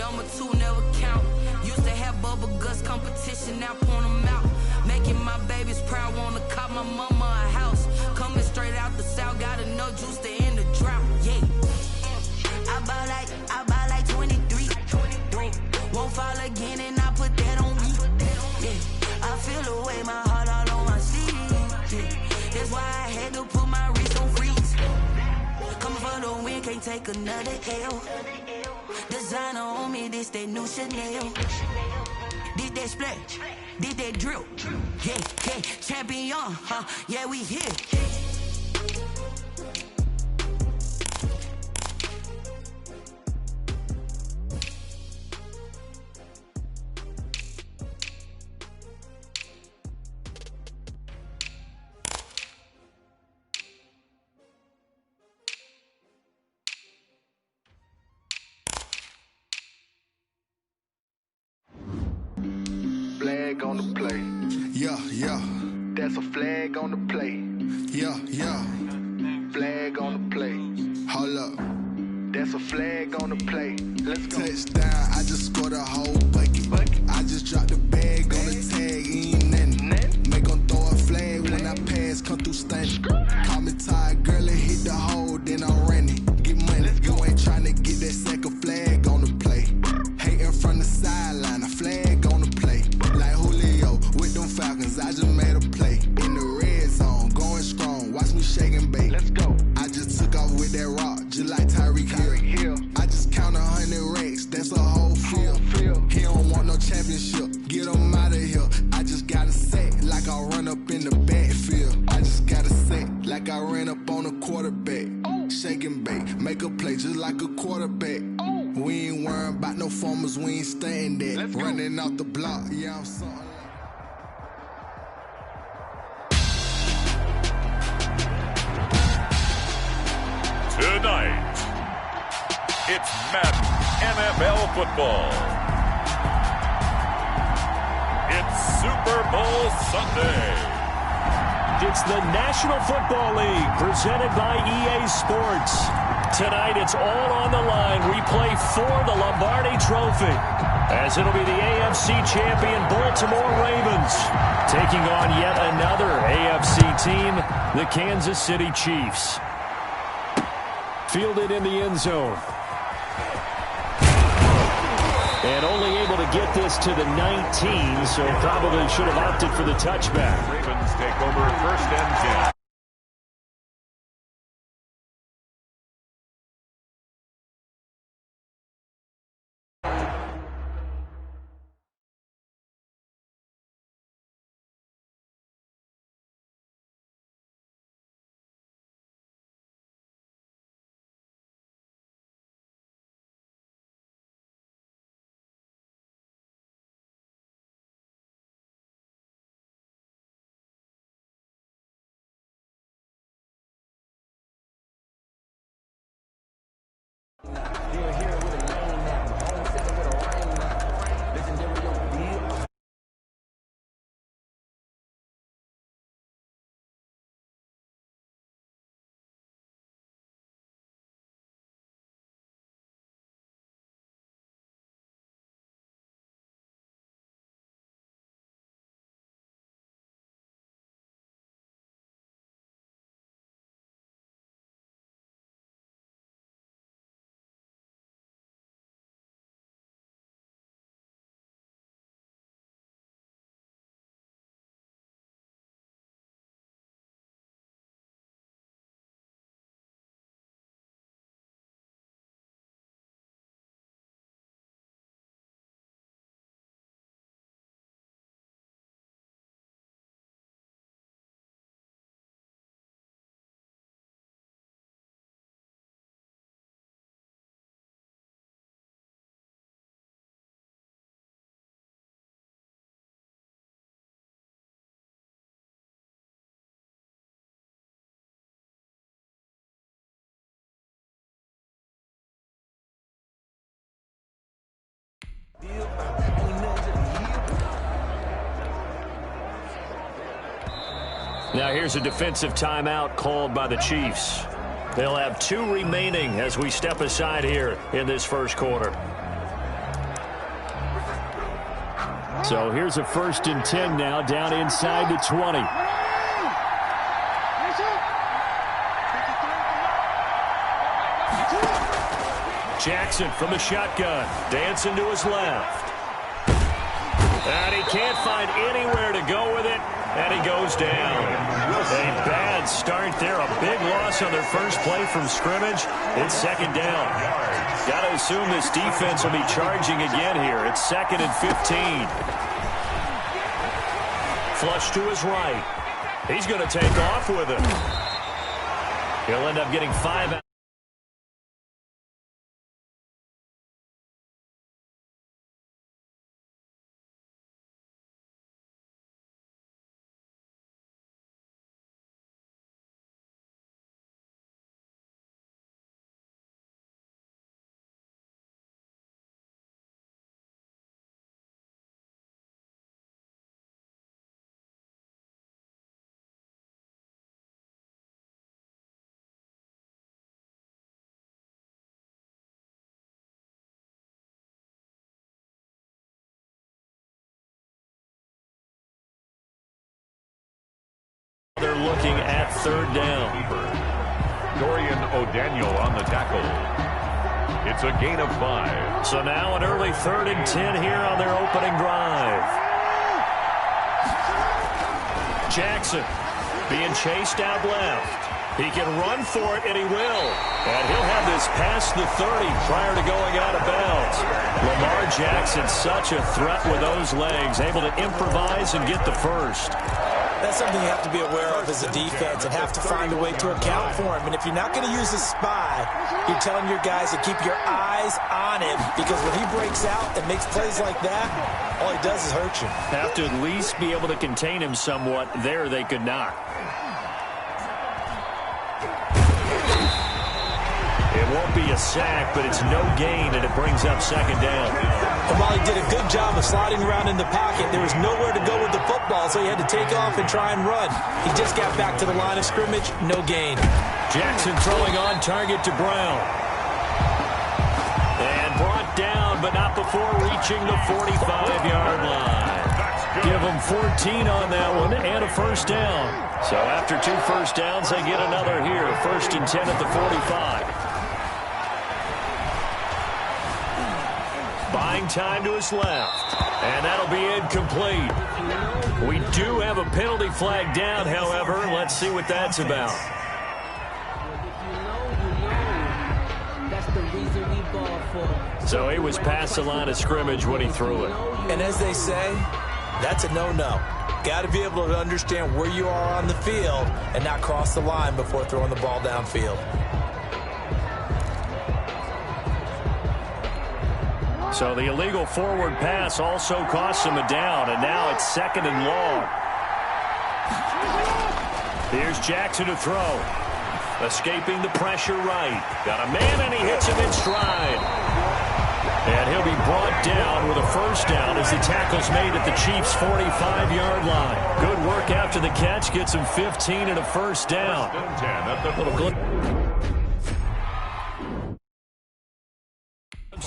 Number 2 never count. Used to have bubble guts competition, now point them out. Making my babies proud, wanna cop my mama a house. Coming straight out the south, got enough juice to end the drought. Yeah. I buy like 23. Won't fall again and I put that on me. Yeah. I feel the way, my heart all on my sleeve. Yeah. That's why I had to put my wrist on freeze. Coming for the win, can't take another L. Designer on me, this that new Chanel. Did that splash, did that drill. Yeah, yeah, champion, huh? Yeah, we here. Flag on the play. Yeah, yeah. That's a flag on the play. Yeah, yeah. Flag on the play. Hold up. That's a flag on the play. Let's go. Touchdown, I just scored a whole bucket. I just dropped the bag on the tag, ain't nothing. Make 'em throw a flag when I pass, come through stunning. Call me tired, girl, and hit the hole, then I'm running. Get money, you ain't tryna get that second flag on the play. Hating from the sideline, a flag on the play. Like Julio with them Falcons, I just made a play. In the red zone, going strong, watch me shake and bake. Let's go. I just took off with that rock, just like Tyreek Hill. I just count 100 racks, that's a whole field. He don't want no championship, get him out of here. I just gotta set like I run up in the backfield. I just gotta set like I ran up on a quarterback. Shake and bake, make a play just like a quarterback. We ain't worrying about no formers, we ain't staying there. Running out the block, yeah, I'm something like. Tonight, it's Madden NFL football. It's Super Bowl Sunday. It's the National Football League presented by EA Sports. Tonight, it's all on the line. We play for the Lombardi Trophy, as it'll be the AFC champion Baltimore Ravens taking on yet another AFC team, the Kansas City Chiefs. Fielded in the end zone. And only able to get this to the 19, so probably should have opted for the touchback. Ravens take over 1st and 10. Now here's a defensive timeout called by the Chiefs. They'll have 2 remaining as we step aside here in this first quarter. So here's a 1st and 10 now, down inside the 20. Jackson from the shotgun, dancing to his left. And he can't find anywhere to go with it, and he goes down. A bad start there, a big loss on their first play from scrimmage. It's 2nd down. Got to assume this defense will be charging again here. It's 2nd and 15. Flush to his right. He's going to take off with it. He'll end up getting 5 out. They're looking at 3rd down. Dorian O'Daniel on the tackle. It's a gain of 5. So now an early 3rd and 10 here on their opening drive. Jackson being chased out left. He can run for it, and he will. And he'll have this past the 30 prior to going out of bounds. Lamar Jackson, such a threat with those legs, able to improvise and get the first. That's something you have to be aware of as a defense and have to find a way to account for him. And if you're not going to use a spy, you're telling your guys to keep your eyes on him, because when he breaks out and makes plays like that, all he does is hurt you. Have to at least be able to contain him somewhat. There they could not. It won't be a sack, but it's no gain, and it brings up 2nd down. And while he did a good job of sliding around in the pocket, there was nowhere to go with the football, so he had to take off and try and run. He just got back to the line of scrimmage, no gain. Jackson throwing on target to Brown. And brought down, but not before reaching the 45-yard line. Give them 14 on that one and a 1st down. So after 2 first downs, they get another here. 1st and 10 at the 45. Buying time to his left. And that'll be incomplete. We do have a penalty flag down, however. Let's see what that's about. So he was past the line of scrimmage when he threw it. And as they say, that's a no-no. Got to be able to understand where you are on the field and not cross the line before throwing the ball downfield. So the illegal forward pass also costs him a down, and now it's 2nd and long. Here's Jackson to throw. Escaping the pressure right. Got a man, and he hits him in stride. And he'll be brought down with a 1st down as the tackle's made at the Chiefs' 45-yard line. Good work after the catch. Gets him 15 and a 1st down. Little good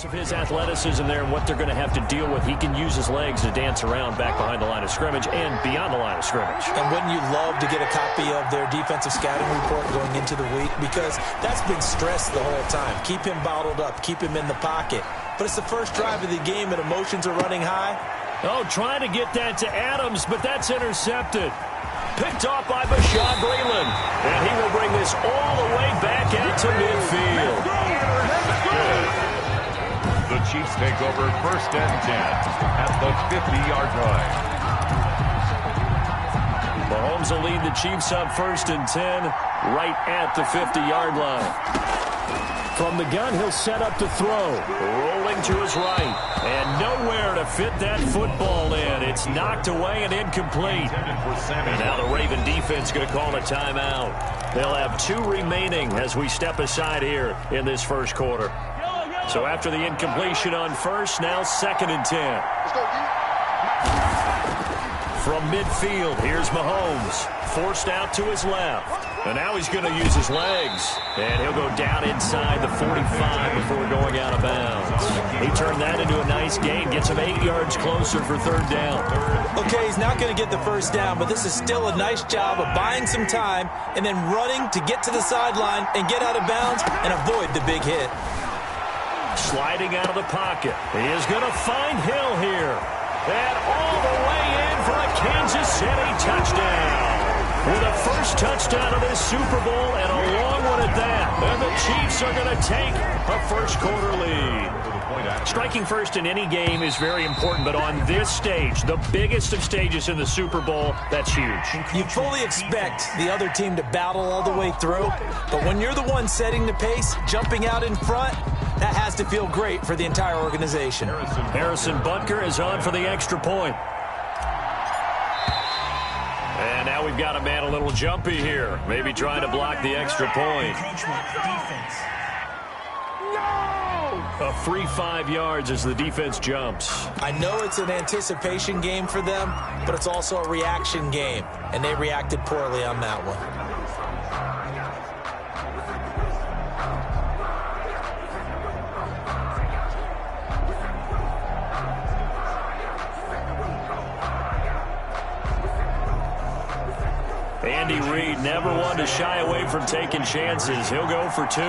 of his athleticism there and what they're going to have to deal with. He can use his legs to dance around back behind the line of scrimmage and beyond the line of scrimmage. And wouldn't you love to get a copy of their defensive scouting report going into the week? Because that's been stressed the whole time. Keep him bottled up. Keep him in the pocket. But it's the first drive of the game and emotions are running high. Oh, trying to get that to Adams, but that's intercepted. Picked off by Bashaud Breeland. And he will bring this all the way back out to midfield. The Chiefs take over 1st and 10 at the 50-yard line. Mahomes will lead the Chiefs up 1st and 10 right at the 50-yard line. From the gun, he'll set up to throw. Rolling to his right. And nowhere to fit that football in. It's knocked away and incomplete. And now the Raven defense going to call a timeout. They'll have 2 remaining as we step aside here in this 1st quarter. So after the incompletion on 1st, now 2nd and 10. From midfield, here's Mahomes. Forced out to his left. And now he's going to use his legs. And he'll go down inside the 45 before going out of bounds. He turned that into a nice gain. Gets him 8 yards closer for third down. Okay, he's not going to get the first down, but this is still a nice job of buying some time and then running to get to the sideline and get out of bounds and avoid the big hit. Sliding out of the pocket. He is going to find Hill here. And all the way in for a Kansas City touchdown. With a first touchdown of this Super Bowl and a long one at that. And the Chiefs are going to take a first-quarter lead. Striking first in any game is very important, but on this stage, the biggest of stages in the Super Bowl, that's huge. You fully expect the other team to battle all the way through, but when you're the one setting the pace, jumping out in front, that has to feel great for the entire organization. Harrison Butker is on for the extra point. And now we've got a man a little jumpy here. Maybe trying to block the extra point. A free 5 yards as the defense jumps. I know it's an anticipation game for them, but it's also a reaction game, and they reacted poorly on that one. Andy Reid never one to shy away from taking chances. He'll go for 2.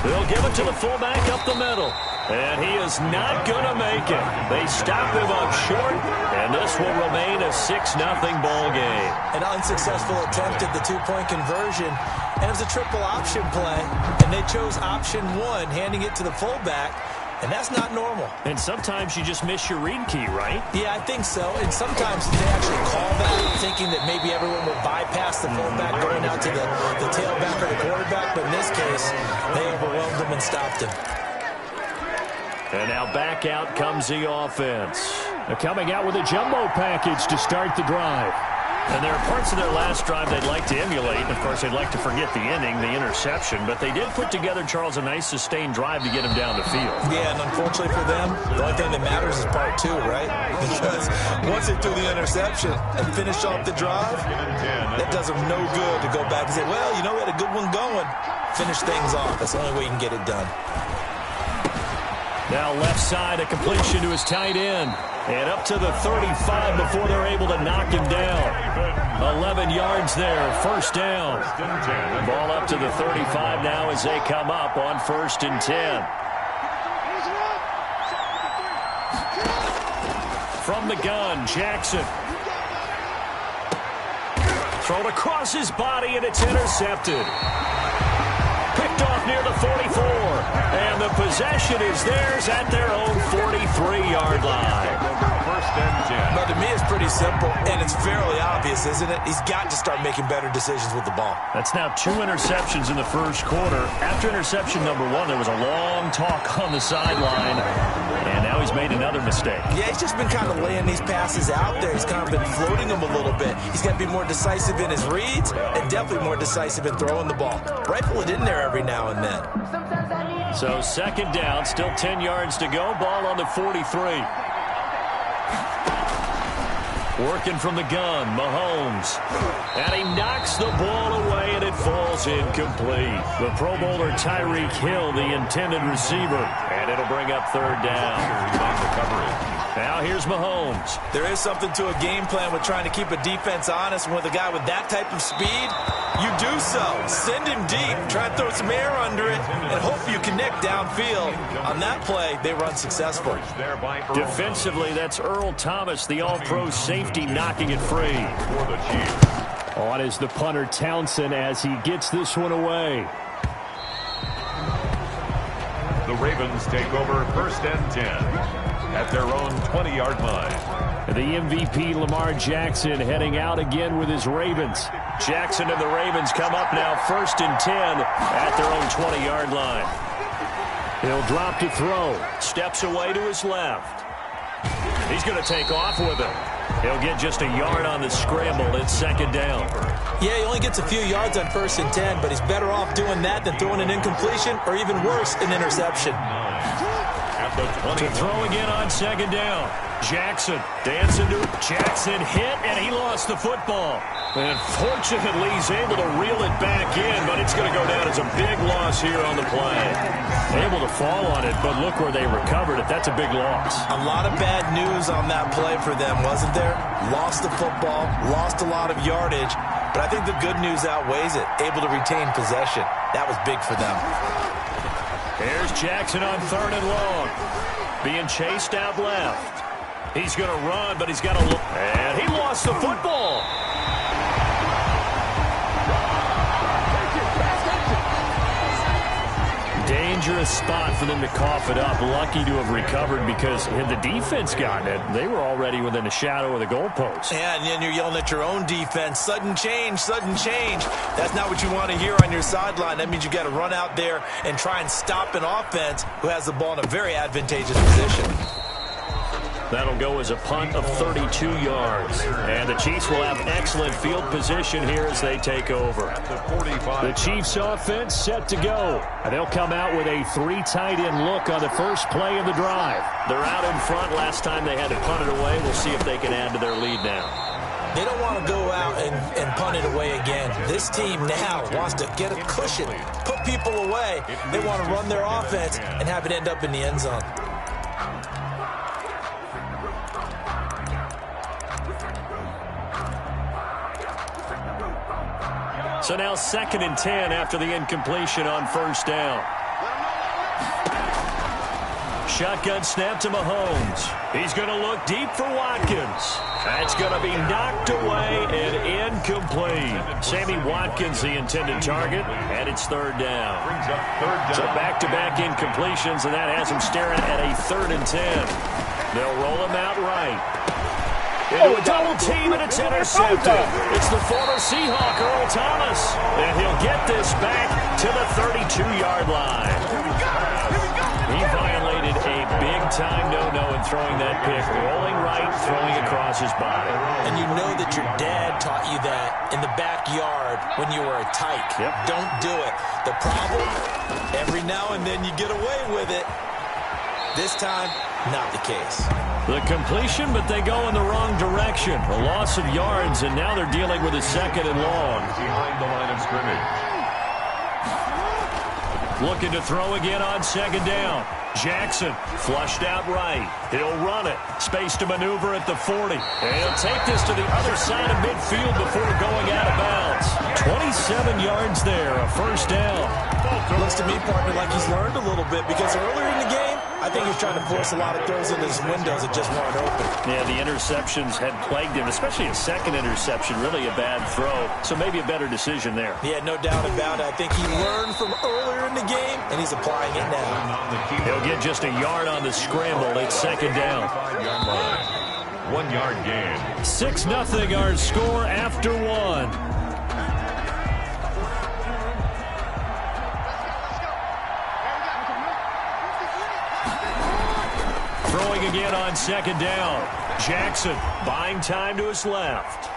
They'll give it to the fullback up the middle. And he is not going to make it. They stop him up short, and this will remain a 6-0 ball game. An unsuccessful attempt at the 2-point conversion, and it was a triple option play, and they chose option 1, handing it to the fullback. And that's not normal. And sometimes you just miss your read key, right? Yeah, I think so. And sometimes they actually call that, thinking that maybe everyone will bypass the fullback going out to the tailback or the quarterback. But in this case, they overwhelmed him and stopped him. And now back out comes the offense. They're coming out with a jumbo package to start the drive. And there are parts of their last drive they'd like to emulate. And, of course, they'd like to forget the ending, the interception. But they did put together, Charles, a nice sustained drive to get him down the field. Yeah, and unfortunately for them, the only thing that matters is part 2, right? Because once they threw the interception and finished off the drive, that does them no good to go back and say, well, you know, we had a good one going. Finish things off. That's the only way you can get it done. Now left side, a completion to his tight end. And up to the 35 before they're able to knock him down. 11 yards there, first down. Ball up to the 35 now as they come up on 1st and 10. From the gun, Jackson. Thrown across his body, and it's intercepted. Picked off near the 44. And the possession is theirs at their own 43-yard line. Now, to me, it's pretty simple, and it's fairly obvious, isn't it? He's got to start making better decisions with the ball. That's now 2 interceptions in the first quarter. After interception number 1, there was a long talk on the sideline, and now he's made another mistake. Yeah, he's just been kind of laying these passes out there. He's kind of been floating them a little bit. He's got to be more decisive in his reads and definitely more decisive in throwing the ball. Rifle it in there every now and then. So 2nd down, still 10 yards to go. Ball on the 43. Working from the gun, Mahomes. And he knocks the ball away, and it falls incomplete. The Pro Bowler Tyreek Hill, the intended receiver. And it'll bring up 3rd down. Now here's Mahomes. There is something to a game plan with trying to keep a defense honest. And with a guy with that type of speed, you do so. Send him deep. Try to throw some air under it and hope you connect downfield. On that play, they were unsuccessful. Defensively, that's Earl Thomas, the all-pro safety, knocking it free. On is the punter Townsend as he gets this one away. The Ravens take over 1st and 10. At their own 20-yard line. The MVP, Lamar Jackson, heading out again with his Ravens. Jackson and the Ravens come up now 1st and 10 at their own 20-yard line. He'll drop to throw. Steps away to his left. He's going to take off with it. He'll get just a yard on the scramble. It's 2nd down. Yeah, he only gets a few yards on 1st and 10, but he's better off doing that than throwing an incompletion or even worse, an interception. To throw again on second down. Jackson dancing to Jackson hit, and he lost the football. And fortunately, he's able to reel it back in, but it's going to go down as a big loss here on the play. Able to fall on it, but look where they recovered it. That's a big loss. A lot of bad news on that play for them, wasn't there? Lost the football, lost a lot of yardage, but I think the good news outweighs it. Able to retain possession. That was big for them. Here's Jackson on 3rd and long. Being chased out left. He's going to run, but he's got to look. And he lost the football. Dangerous spot for them to cough it up. Lucky to have recovered because had the defense gotten it, they were already within a shadow of the goalpost. Yeah, and then you're yelling at your own defense. Sudden change, sudden change. That's not what you want to hear on your sideline. That means you got to run out there and try and stop an offense who has the ball in a very advantageous position. That'll go as a punt of 32 yards. And the Chiefs will have excellent field position here as they take over. The Chiefs offense set to go. And they'll come out with a 3 tight end look on the first play of the drive. They're out in front. Last time they had to punt it away. We'll see if they can add to their lead now. They don't want to go out and punt it away again. This team now wants to get a cushion, put people away. They want to run their offense and have it end up in the end zone. So now 2nd and 10 after the incompletion on 1st down. Shotgun snap to Mahomes. He's going to look deep for Watkins. That's going to be knocked away and incomplete. Sammy Watkins, the intended target, and it's 3rd down. So back-to-back incompletions, and that has him staring at a 3rd and 10. They'll roll him out right. Into a double team, and it's intercepted. It's the former Seahawk, Earl Thomas. And he'll get this back to the 32-yard line. He violated a big-time no-no in throwing that pick. Rolling right, throwing across his body. And you know that your dad taught you that in the backyard when you were a tyke. Yep. Don't do it. The problem, every now and then you get away with it. This time, not the case. The completion, but they go in the wrong direction. A loss of yards, and now they're dealing with a 2nd and long. Behind the line of scrimmage. Looking to throw again on 2nd down. Jackson flushed out right. He'll run it. Space to maneuver at the 40. And he'll take this to the other side of midfield before going out of bounds. 27 yards there, a 1st down. Looks to me, partner, like he's learned a little bit because earlier in the game, I think he's trying to force a lot of throws into his windows that just weren't open. Yeah, the interceptions had plagued him, especially a 2nd interception, really a bad throw. So maybe a better decision there. Yeah, no doubt about it. I think he learned from earlier in the game, and he's applying it now. He'll get just a yard on the scramble. It's 2nd down. 1 yard gain. 6-0 our score after 1. Throwing again on 2nd down. Jackson buying time to his left.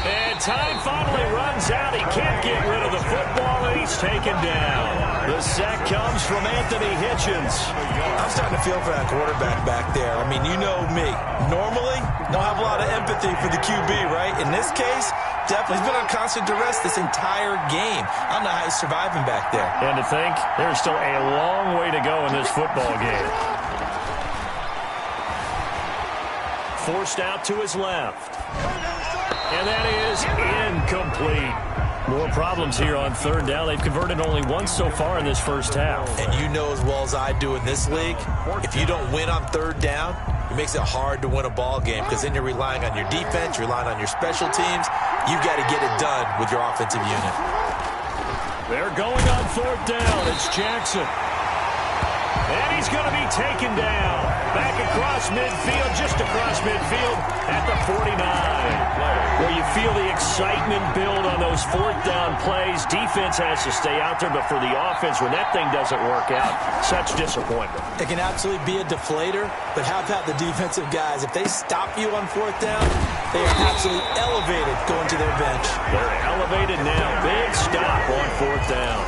And time finally runs out. He can't get rid of the football, and he's taken down. The sack comes from Anthony Hitchens. I'm starting to feel for that quarterback back there. I mean, you know me. Normally, don't have a lot of empathy for the QB, right? In this case, definitely he's been on constant duress this entire game. I don't know how he's surviving back there. And to think, there's still a long way to go in this football game. Forced out to his left. And that is incomplete. More problems here on 3rd down. They've converted only once so far in this first half. And you know as well as I do in this league, if you don't win on 3rd down, it makes it hard to win a ball game because then you're relying on your defense, you're relying on your special teams. You've got to get it done with your offensive unit. They're going on 4th down. It's Jackson. And he's going to be taken down. Back across midfield, just across midfield at the 49. Where you feel the excitement build on those 4th down plays. Defense has to stay out there, but for the offense, when that thing doesn't work out, such disappointment. It can absolutely be a deflator, but how about the defensive guys? If they stop you on 4th down, they are absolutely elevated going to their bench. They're elevated now. Big stop on 4th down.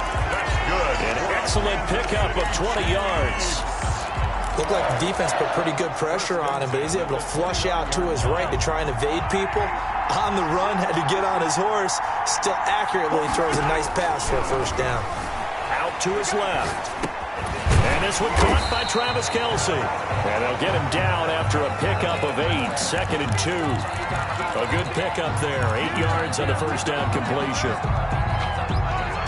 An excellent pickup of 20 yards. looked like the defense put pretty good pressure on him, but he's able to flush out to his right to try and evade people. On the run, had to get on his horse. Still accurately throws a nice pass for a first down. Out to his left. And this one caught by Travis Kelce. And they'll get him down after a pickup of 8, 2nd and 2. A good pickup there, 8 yards on the first down completion.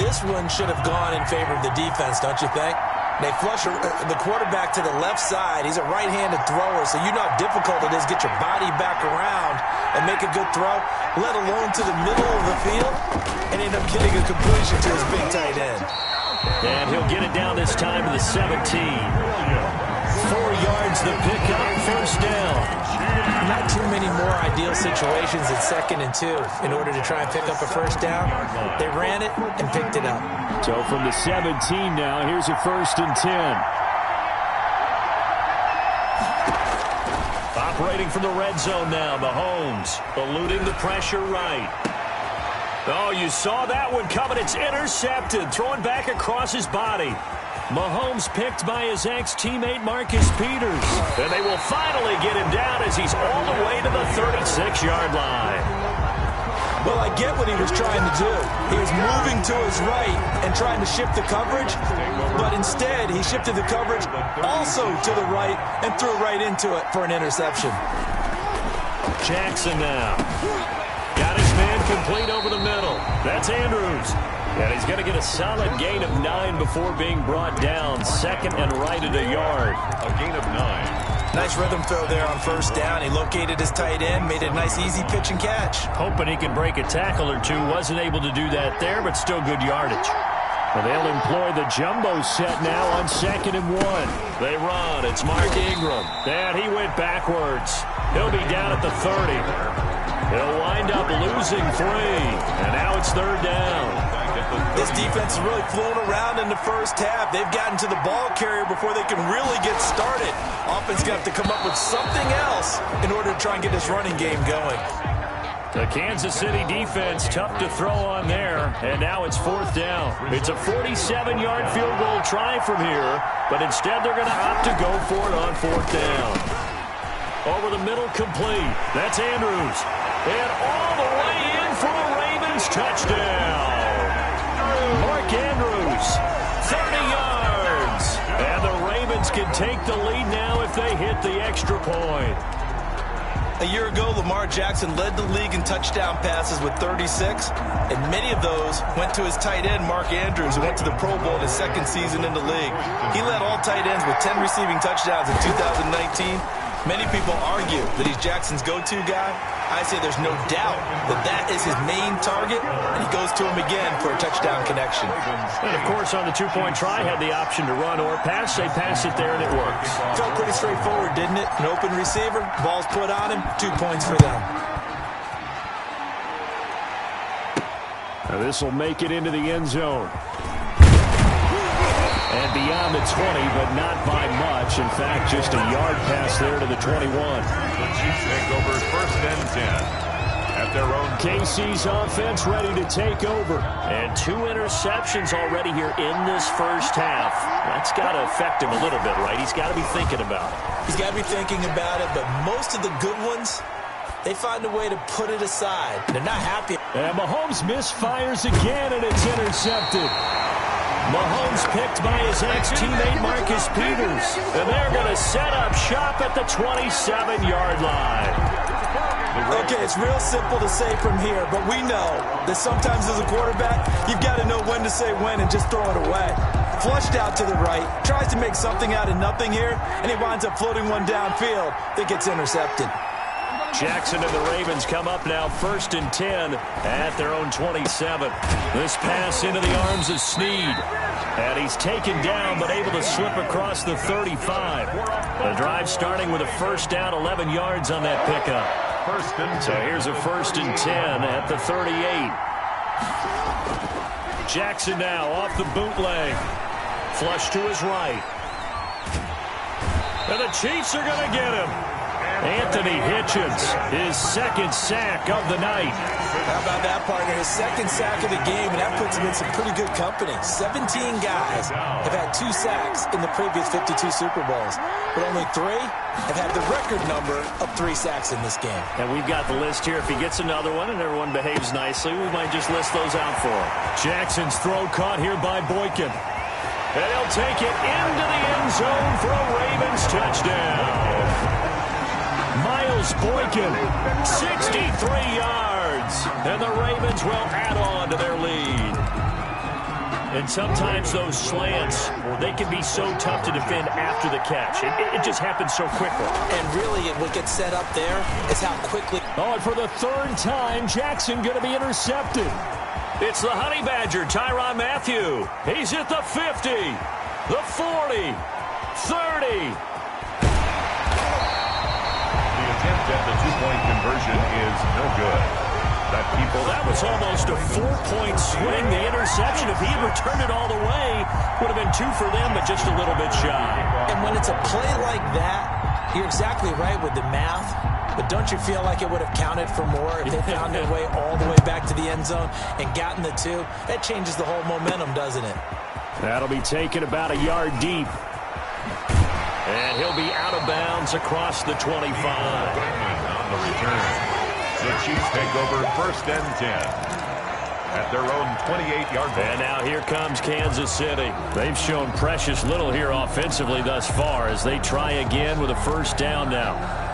This one should have gone in favor of the defense, don't you think? They flush the quarterback to the left side. He's a right-handed thrower, so you know how difficult it is to get your body back around and make a good throw, let alone to the middle of the field, and end up getting a completion to his big tight end. And he'll get it down this time to the 17. 4 yards the pickup, first down. Not too many more ideal situations at 2nd and 2 in order to try and pick up a first down. They ran it and picked it up. So from the 17 now, here's a 1st and 10. Operating from the red zone now, Mahomes eluding the pressure right. Oh, you saw that one coming. It's intercepted, throwing back across his body. Mahomes picked by his ex-teammate Marcus Peters. And they will finally get him down as he's all the way to the 36-yard line. Well, I get what he was trying to do. He was moving to his right and trying to shift the coverage, but instead he shifted the coverage also to the right and threw right into it for an interception. Jackson now. Got his man complete over the middle. That's Andrews. And he's going to get a solid gain of 9 before being brought down. 2nd and right at a yard. A gain of 9. Nice rhythm throw there on first down. He located his tight end, made it a nice easy pitch and catch. Hoping he could break a tackle or two. Wasn't able to do that there, but still good yardage. Well, they'll employ the jumbo set now on 2nd and 1. They run. It's Mark Ingram. And he went backwards. He'll be down at the 30. He'll wind up losing 3. And now it's 3rd down. This defense has really flown around in the first half. They've gotten to the ball carrier before they can really get started. Offense going to have to come up with something else in order to try and get this running game going. The Kansas City defense, tough to throw on there. And now it's 4th down. It's a 47-yard field goal try from here, but instead they're going to opt to go for it on 4th down. Over the middle, complete. That's Andrews. And all the way in for a Ravens touchdown. Mark Andrews, 30 yards. And the Ravens can take the lead now if they hit the extra point. A year ago, Lamar Jackson led the league in touchdown passes with 36, and many of those went to his tight end, Mark Andrews, who went to the Pro Bowl in his 2nd season in the league. He led all tight ends with 10 receiving touchdowns in 2019. Many people argue that he's Jackson's go-to guy. I say there's no doubt that that is his main target, and he goes to him again for a touchdown connection. And, of course, on the two-point try, had the option to run or pass. They pass it there, and it works. Felt pretty straightforward, didn't it? An open receiver, ball's put on him, 2 points for them. Now this will make it into the end zone. And beyond the 20, but not by much. In fact, just a yard pass there to the 21. The Chiefs take over 1st and 10 at their own. KC's offense ready to take over. And 2 interceptions already here in this first half. That's got to affect him a little bit, right? He's got to be thinking about it. He's got to be thinking about it, but most of the good ones, they find a way to put it aside. They're not happy. And Mahomes misfires again, and it's intercepted. Mahomes picked by his ex-teammate Marcus Peters. And they're going to set up shop at the 27-yard line. Okay, it's real simple to say from here, but we know that sometimes as a quarterback, you've got to know when to say when and just throw it away. Flushed out to the right, tries to make something out of nothing here, and he winds up floating one downfield that gets intercepted. Jackson and the Ravens come up now 1st and 10 at their own 27. This pass into the arms of Snead. And he's taken down but able to slip across the 35. The drive starting with a first down, 11 yards on that pickup. So here's a 1st and 10 at the 38. Jackson now off the bootleg. Flush to his right. And the Chiefs are going to get him. Anthony Hitchens, his second sack of the night. How about that, partner? His second sack of the game, and that puts him in some pretty good company. 17 guys have had 2 sacks in the previous 52 Super Bowls, but only 3 have had the record number of 3 sacks in this game. And we've got the list here. If he gets another one and everyone behaves nicely, we might just list those out for him. Jackson's throw caught here by Boykin. And he'll take it into the end zone for a Ravens touchdown. Miles Boykin, 63 yards. And the Ravens will add on to their lead. And sometimes those slants, they can be so tough to defend after the catch. It just happens so quickly. And really, what gets set up there is how quickly... Oh, and for the 3rd time, Jackson going to be intercepted. It's the Honey Badger, Tyrann Mathieu. He's at the 50, the 40, 30. The attempt at the 2-point conversion is no good. That was almost a 4-point swing. The interception, if he had returned it all the way, would have been 2 for them, but just a little bit shy. And when it's a play like that, you're exactly right with the math. But don't you feel like it would have counted for more if they found their way all the way back to the end zone and gotten the 2? That changes the whole momentum, doesn't it? That'll be taken about a yard deep. And he'll be out of bounds across the 25. On the return, the Chiefs take over 1st and 10 at their own 28-yard line. And now here comes Kansas City. They've shown precious little here offensively thus far as they try again with a 1st down now.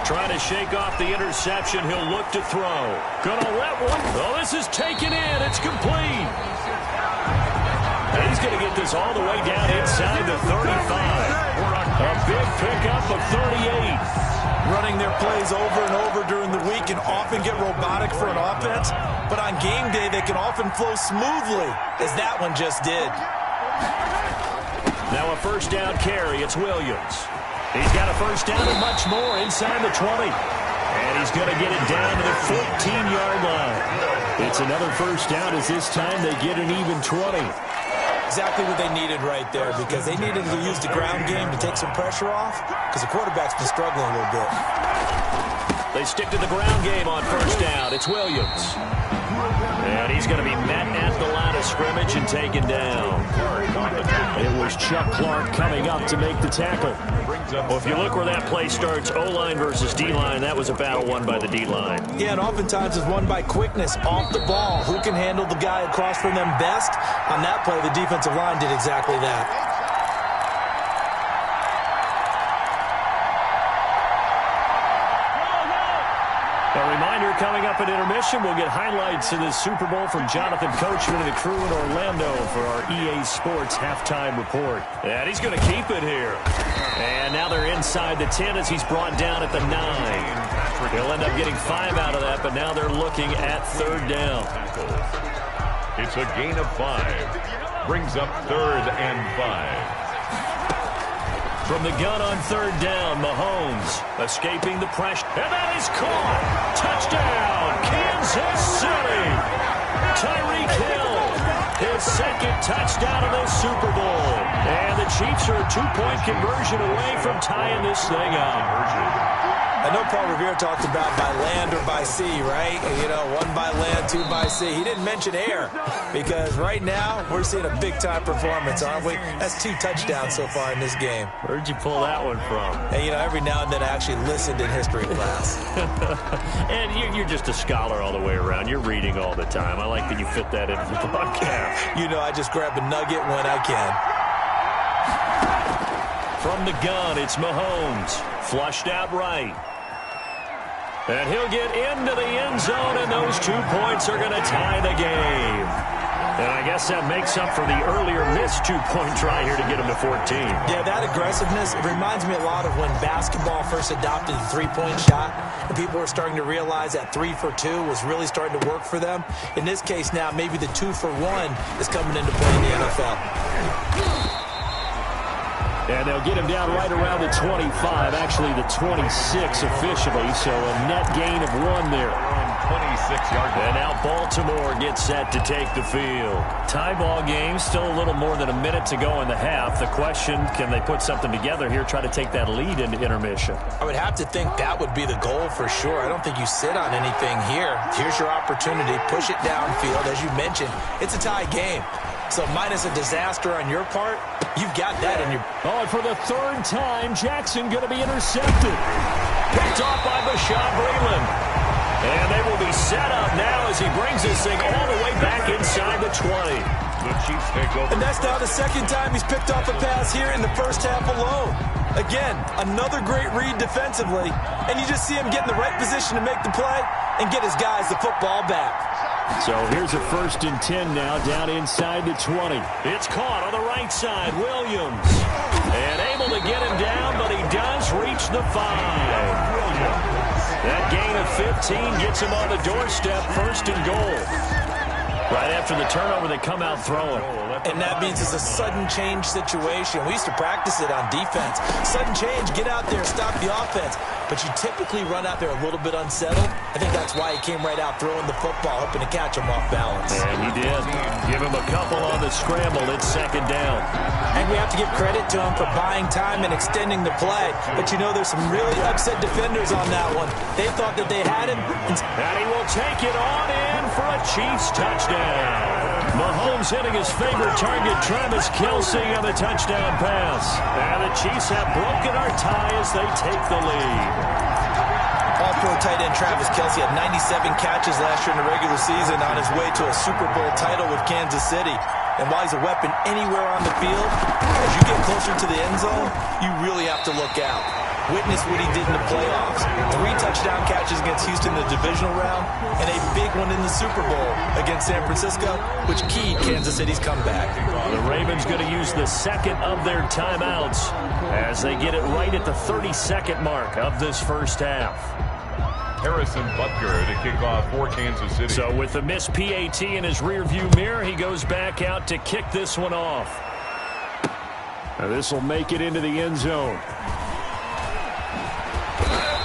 Trying to shake off the interception. He'll look to throw. Gonna let one. Oh, this is taken in. It's complete. And he's going to get this all the way down inside the 35. A big pickup of 38. Running their plays over and over during the week can often get robotic for an offense, but on game day they can often flow smoothly, as that one just did. Now a 1st down carry. It's Williams. He's got a 1st down and much more inside the 20. And he's going to get it down to the 14-yard line. It's another 1st down as this time they get an even 20. Exactly what they needed right there, because they needed to use the ground game to take some pressure off, because the quarterback's been struggling a little bit. They stick to the ground game on 1st down. It's Williams. And he's going to be met at the line of scrimmage and taken down. It was Chuck Clark coming up to make the tackle. Well, if you look where that play starts, O-line versus D-line, that was a battle won by the D-line. Yeah, and oftentimes it's won by quickness off the ball. Who can handle the guy across from them best? On that play, the defensive line did exactly that. A reminder, coming up at intermission, we'll get highlights of this Super Bowl from Jonathan Coachman and the crew in Orlando for our EA Sports halftime report. And he's going to keep it here. And now they're inside the 10 as he's brought down at the 9. He'll end up getting 5 out of that, but now they're looking at 3rd down. It's a gain of 5. Brings up 3rd and 5. From the gun on 3rd down, Mahomes escaping the pressure. And that is caught. Touchdown, Kansas City. Tyreek Hill, his 2nd touchdown of the Super Bowl. And the Chiefs are a 2-point conversion away from tying this thing up. I know Paul Revere talked about by land or by sea, right? You know, 1 by land, 2 by sea. He didn't mention air, because right now we're seeing a big-time performance, aren't we? That's 2 touchdowns so far in this game. Where'd you pull that one from? And, you know, every now and then I actually listened in history class. And you're just a scholar all the way around. You're reading all the time. I like that you fit that into the podcast. You know, I just grab a nugget when I can. From the gun, it's Mahomes. Flushed out right. And he'll get into the end zone, and those 2 points are going to tie the game. And I guess that makes up for the earlier missed 2-point try here to get him to 14. Yeah, that aggressiveness, it reminds me a lot of when basketball first adopted the 3-point shot, and people were starting to realize that 3 for 2 was really starting to work for them. In this case now, maybe the 2 for 1 is coming into play in the NFL. And they'll get him down right around the 25, actually the 26 officially, so a net gain of 1 there. 26-yard line. And now Baltimore gets set to take the field. Tie ball game, still a little more than a minute to go in the half. The question, can they put something together here, try to take that lead into intermission? I would have to think that would be the goal for sure. I don't think you sit on anything here. Here's your opportunity. Push it downfield. As you mentioned, it's a tie game. So minus a disaster on your part, you've got that in your... Oh, and for the third time, Jackson going to be intercepted. Picked off by Bashaud Breeland. And they will be set up now as he brings this thing all the way back inside the 20. The Chiefs take over. And that's now the second time he's picked off a pass here in the first half alone. Again, another great read defensively. And you just see him get in the right position to make the play and get his guys the football back. So here's a 1st and 10 now down inside the 20. It's caught on the right side. Williams. And able to get him down, but he does reach the 5. That gain of 15 gets him on the doorstep, 1st and goal. Right after the turnover, they come out throwing. And that means it's a sudden change situation. We used to practice it on defense. Sudden change, get out there, stop the offense. But you typically run out there a little bit unsettled. I think that's why he came right out throwing the football, hoping to catch him off balance. And he did. Give him a couple on the scramble. It's 2nd down. And we have to give credit to him for buying time and extending the play. But you know there's some really upset defenders on that one. They thought that they had him. And he will take it on in for a Chiefs touchdown. Mahomes hitting his favorite target, Travis Kelce, on the touchdown pass. And the Chiefs have broken our tie as they take the lead. All-pro tight end Travis Kelce had 97 catches last year in the regular season on his way to a Super Bowl title with Kansas City. And while he's a weapon anywhere on the field, as you get closer to the end zone, you really have to look out. Witness what he did in the playoffs. 3 touchdown catches against Houston in the divisional round, and a big one in the Super Bowl against San Francisco, which keyed Kansas City's comeback. The Ravens going to use the second of their timeouts as they get it right at the 32nd mark of this first half. Harrison Butker to kick off for Kansas City. So with the missed PAT in his rearview mirror, he goes back out to kick this one off. Now this will make it into the end zone.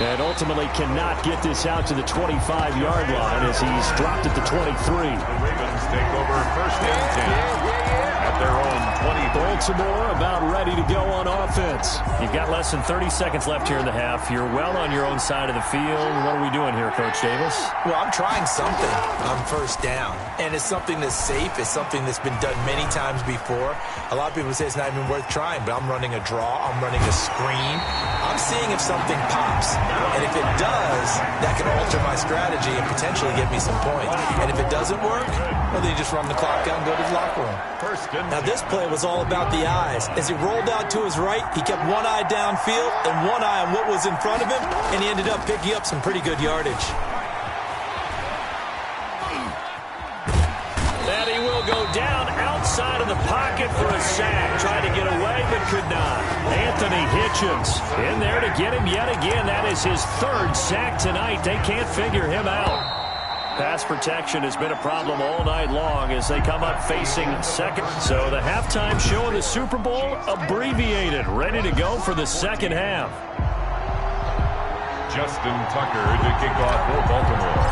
And ultimately cannot get this out to the 25-yard line as he's dropped at the 23. The Ravens take over 1st and 10 at their own 20. Baltimore about ready to go on offense. You've got less than 30 seconds left here in the half. You're well on your own side of the field. What are we doing here, Coach Davis? Well, I'm trying something on 1st down. And it's something that's safe. It's something that's been done many times before. A lot of people say it's not even worth trying, but I'm running a draw. I'm running a screen. I'm seeing if something pops. And if it does, that can alter my strategy and potentially get me some points. And if it doesn't work, well, then you just run the clock out and go to the locker room. Now, this play was all about the eyes. As he rolled out to his right, he kept one eye downfield and one eye on what was in front of him, and he ended up picking up some pretty good yardage. And he will go down outside of the pocket for a sack. Tried to get away, but could not. Anthony Hitchens in there to get him yet again. That is his 3rd sack tonight. They can't figure him out. Pass protection has been a problem all night long as they come up facing second. So the halftime show of the Super Bowl abbreviated, ready to go for the second half. Justin Tucker to kick off for Baltimore.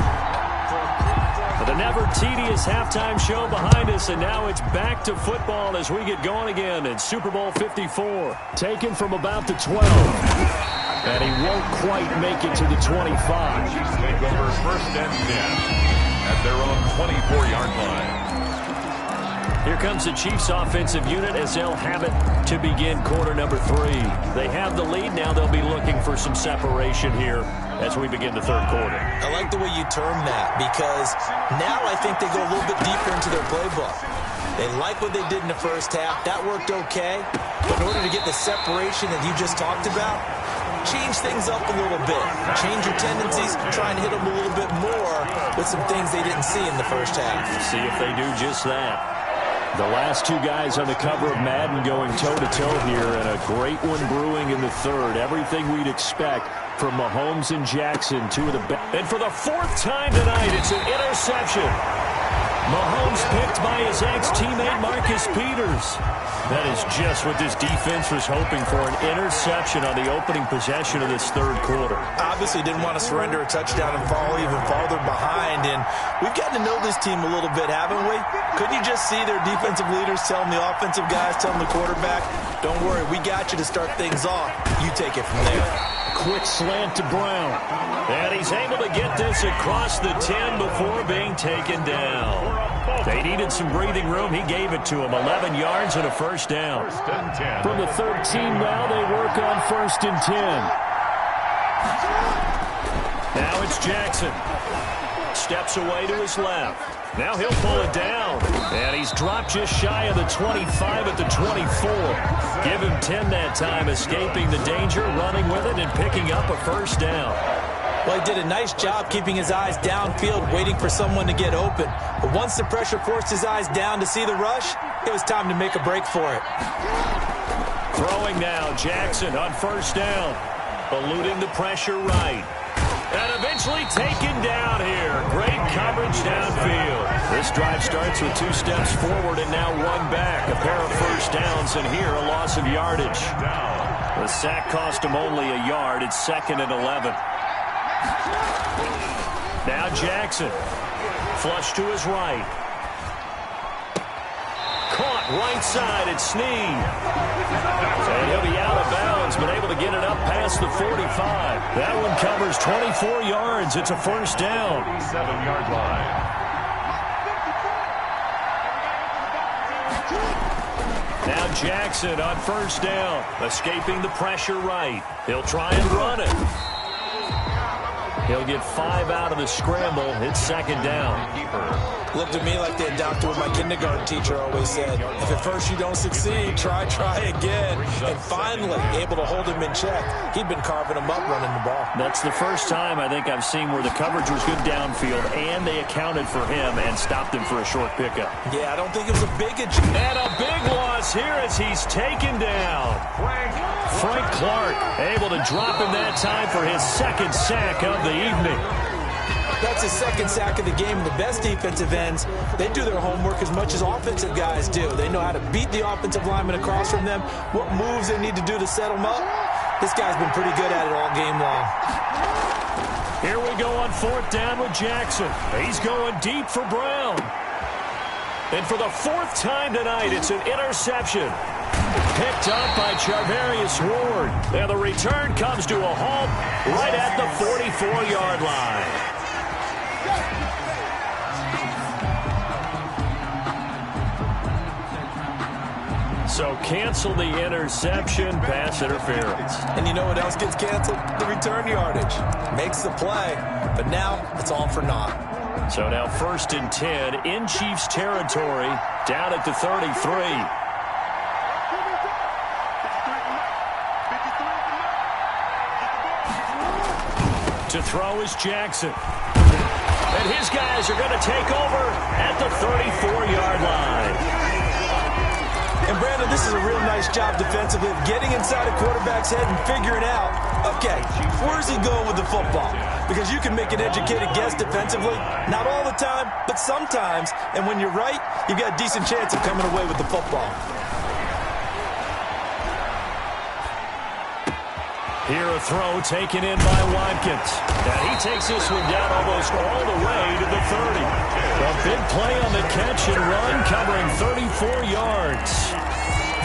But a never tedious halftime show behind us, and now it's back to football as we get going again in Super Bowl 54. Taken from about the 12. And he won't quite make it to the 25. Chiefs take over 1st and 10 at their own 24-yard line. Here comes the Chiefs offensive unit as they'll have it to begin quarter number 3. They have the lead. Now they'll be looking for some separation here as we begin the 3rd quarter. I like the way you term that because now I think they go a little bit deeper into their playbook. They like what they did in the first half. That worked okay. But in order to get the separation that you just talked about, change things up a little bit. Change your tendencies, try and hit them a little bit more with some things they didn't see in the first half. See if they do just that. The last 2 guys on the cover of Madden going toe-to-toe here, and a great one brewing in the 3rd. Everything we'd expect from Mahomes and Jackson, 2 of the best. And for the 4th time tonight, it's an interception. Mahomes picked by his ex-teammate Marcus Peters. That is just what this defense was hoping for, an interception on the opening possession of this third quarter. Obviously didn't want to surrender a touchdown and fall even farther behind, and we've gotten to know this team a little bit, haven't we? Couldn't you just see their defensive leaders telling the offensive guys, telling the quarterback, don't worry, we got you to start things off. You take it from there. Quick slant to Brown. And he's able to get this across the 10 before being taken down. They needed some breathing room. He gave it to him. 11 yards and a first down. From the 13 now, they work on 1st and 10. Now it's Jackson. Steps away to his left. Now he'll pull it down. And he's dropped just shy of the 25 at the 24. Give him 10 that time, escaping the danger, running with it, and picking up a first down. Well, he did a nice job keeping his eyes downfield, waiting for someone to get open. But once the pressure forced his eyes down to see the rush, it was time to make a break for it. Throwing now, Jackson on first down. Eluding the pressure right. And eventually taken down here. Great coverage downfield. This drive starts with 2 steps forward and now 1 back. A pair of first downs, and here a loss of yardage. The sack cost him only a yard. It's 2nd and 11. Now Jackson. Flush to his right. Caught right side at Snead. And he'll be out of bounds, but able to get it up past the 45. That one covers 24 yards. It's a first down. 7-yard line. Now Jackson on first down. Escaping the pressure right. He'll try and run it. He'll get 5 out of the scramble. It's 2nd down. Looked to me like the doctor with my kindergarten teacher always said, if at first you don't succeed, try again. And finally, able to hold him in check. He'd been carving him up running the ball. That's the first time I think I've seen where the coverage was good downfield, and they accounted for him and stopped him for a short pickup. Yeah, I don't think it was a big achievement. And a big loss here as he's taken down. Frank Clark able to drop him that time for his 2nd sack of the evening. That's his 2nd sack of the game. The best defensive ends, they do their homework as much as offensive guys do. They know how to beat the offensive lineman across from them, what moves they need to do to set them up. This guy's been pretty good at it all game long. Here we go on 4th down with Jackson. He's going deep for Brown. And for the 4th time tonight, it's an interception. Picked up by Charvarius Ward. And the return comes to a halt right at the 44-yard line. So cancel the interception, pass interference. And you know what else gets canceled? The return yardage. Makes the play, but now it's all for naught. So now 1st and 10 in Chiefs territory, down at the 33. To throw is Jackson. And his guys are going to take over at the 34-yard line. And, Brandon, this is a real nice job defensively of getting inside a quarterback's head and figuring out, okay, where's he going with the football? Because you can make an educated guess defensively, not all the time, but sometimes. And when you're right, you've got a decent chance of coming away with the football. Here a throw taken in by Watkins. And he takes this one down almost all the way to the 30. A big play on the catch and run, covering 34 yards.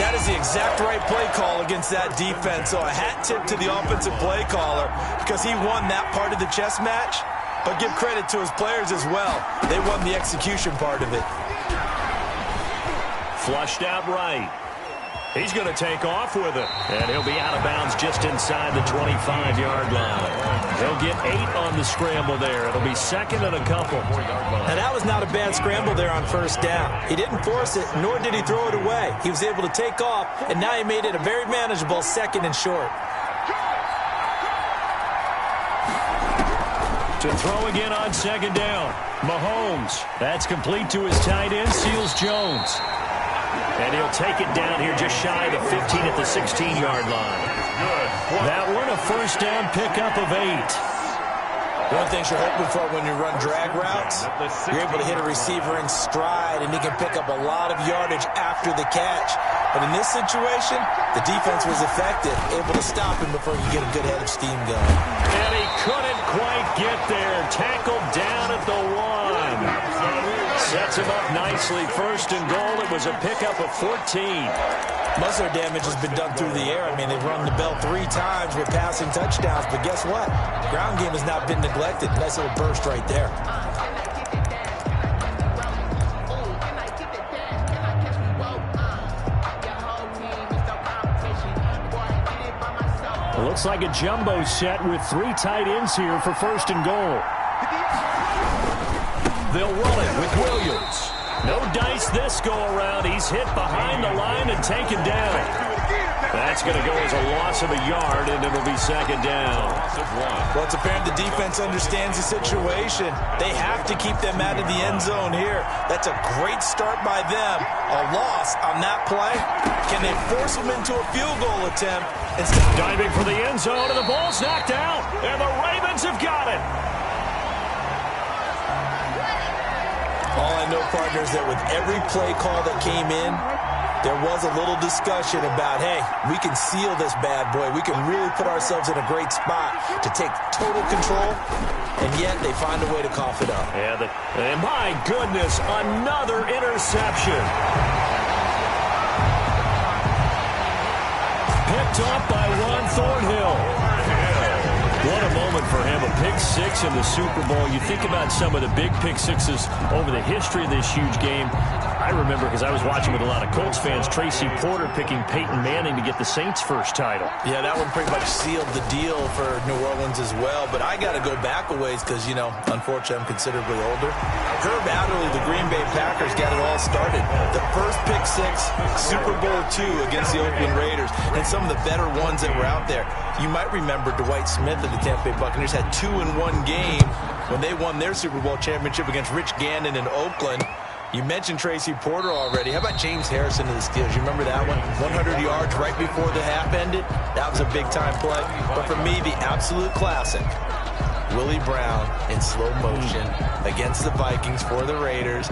That is the exact right play call against that defense. So a hat tip to the offensive play caller because he won that part of the chess match. But give credit to his players as well. They won the execution part of it. Flushed out right. He's going to take off with it. And he'll be out of bounds just inside the 25-yard line. He'll get 8 on the scramble there. It'll be 2nd and a couple. Now, that was not a bad scramble there on 1st down. He didn't force it, nor did he throw it away. He was able to take off, and now he made it a very manageable 2nd and short. To throw again on 2nd down. Mahomes. That's complete to his tight end, Seals Jones. And he'll take it down here just shy of the 15 at the 16-yard line. That one a 1st down pickup of 8. One of the things you're hoping for when you run drag routes, you're able to hit a receiver in stride, and he can pick up a lot of yardage after the catch. But in this situation, the defense was effective, able to stop him before he could get a good head of steam going. And he couldn't quite get there. Tackled down at the 1. Sets him up nicely. First and goal. It was a pickup of 14. Most of their damage has been done through the air. I mean, they've run the bell 3 times with passing touchdowns, but guess what? Ground game has not been neglected. Nice little burst right there. It looks like a jumbo set with 3 tight ends here for first and goal. They'll run it with Williams. No dice this go-around. He's hit behind the line and taken down. That's going to go as a loss of a yard, and it'll be second down. Well, it's apparent the defense understands the situation. They have to keep them out of the end zone here. That's a great start by them. A loss on that play. Can they force them into a field goal attempt? Diving for the end zone, and the ball's knocked out. And the Ravens have got it. All I know, partner, is that with every play call that came in, there was a little discussion about, hey, we can seal this bad boy. We can really put ourselves in a great spot to take total control, and yet they find a way to cough it up. Yeah, and my goodness, another interception. Picked up by Ron Thornhill. What a moment for him, a pick 6 in the Super Bowl. You think about some of the big pick 6s over the history of this huge game. I remember, because I was watching with a lot of Colts fans, Tracy Porter picking Peyton Manning to get the Saints' first title. Yeah, that one pretty much sealed the deal for New Orleans as well. But I got to go back a ways because, you know, unfortunately I'm considerably older. Herb Adderley, the Green Bay Packers, got it all started. The first pick 6, Super Bowl II against the Oakland Raiders, and some of the better ones that were out there. You might remember Dwight Smith of the Tampa Bay Buccaneers had 2 in one game when they won their Super Bowl championship against Rich Gannon in Oakland. You mentioned Tracy Porter already. How about James Harrison of the Steelers? You remember that one? 100 yards right before the half ended? That was a big-time play. But for me, the absolute classic, Willie Brown in slow motion against the Vikings for the Raiders.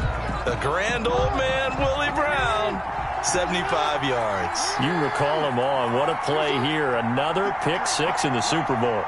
The grand old man, Willie Brown, 75 yards. You recall them all. What a play here. Another pick 6 in the Super Bowl.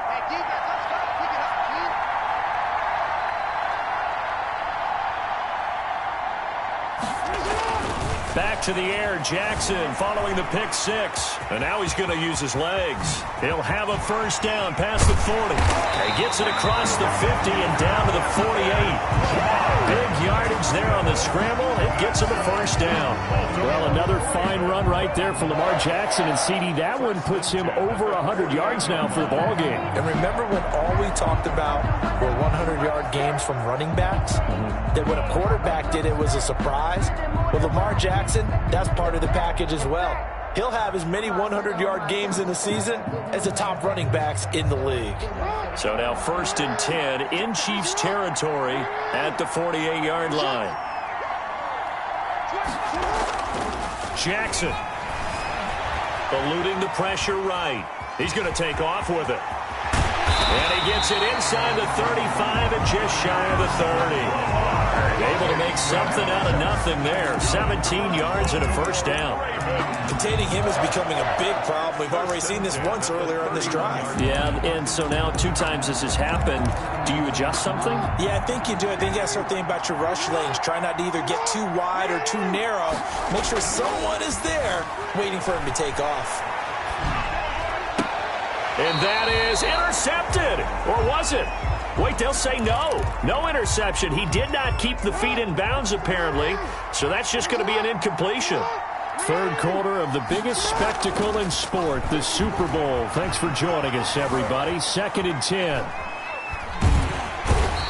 Back to the air, Jackson following the pick 6. And now he's going to use his legs. He'll have a first down past the 40. He gets it across the 50 and down to the 48. Big yardage there on the scramble. It gets him a first down. Well, another fine run right there for Lamar Jackson and CD. That one puts him over 100 yards now for the ball game. And remember when all we talked about were 100-yard games from running backs? That when a quarterback did it was a surprise? Well, Lamar Jackson, that's part of the package as well. He'll have as many 100-yard games in the season as the top running backs in the league. So now first and 10 in Chiefs territory at the 48-yard line. Jackson eluding the pressure right. He's going to take off with it. And he gets it inside the 35 and just shy of the 30. Able to make something out of nothing there. 17 yards and a first down. Containing him is becoming a big problem. We've already seen this once earlier on this drive. Yeah, and so now 2 times this has happened. Do you adjust something? Yeah, I think you do. I think you got to start thinking about your rush lanes. Try not to either get too wide or too narrow. Make sure someone is there waiting for him to take off. And that is intercepted. Or was it? Wait, they'll say no. No interception. He did not keep the feet in bounds, apparently. So that's just going to be an incompletion. Third quarter of the biggest spectacle in sport, the Super Bowl. Thanks for joining us, everybody. Second and 10.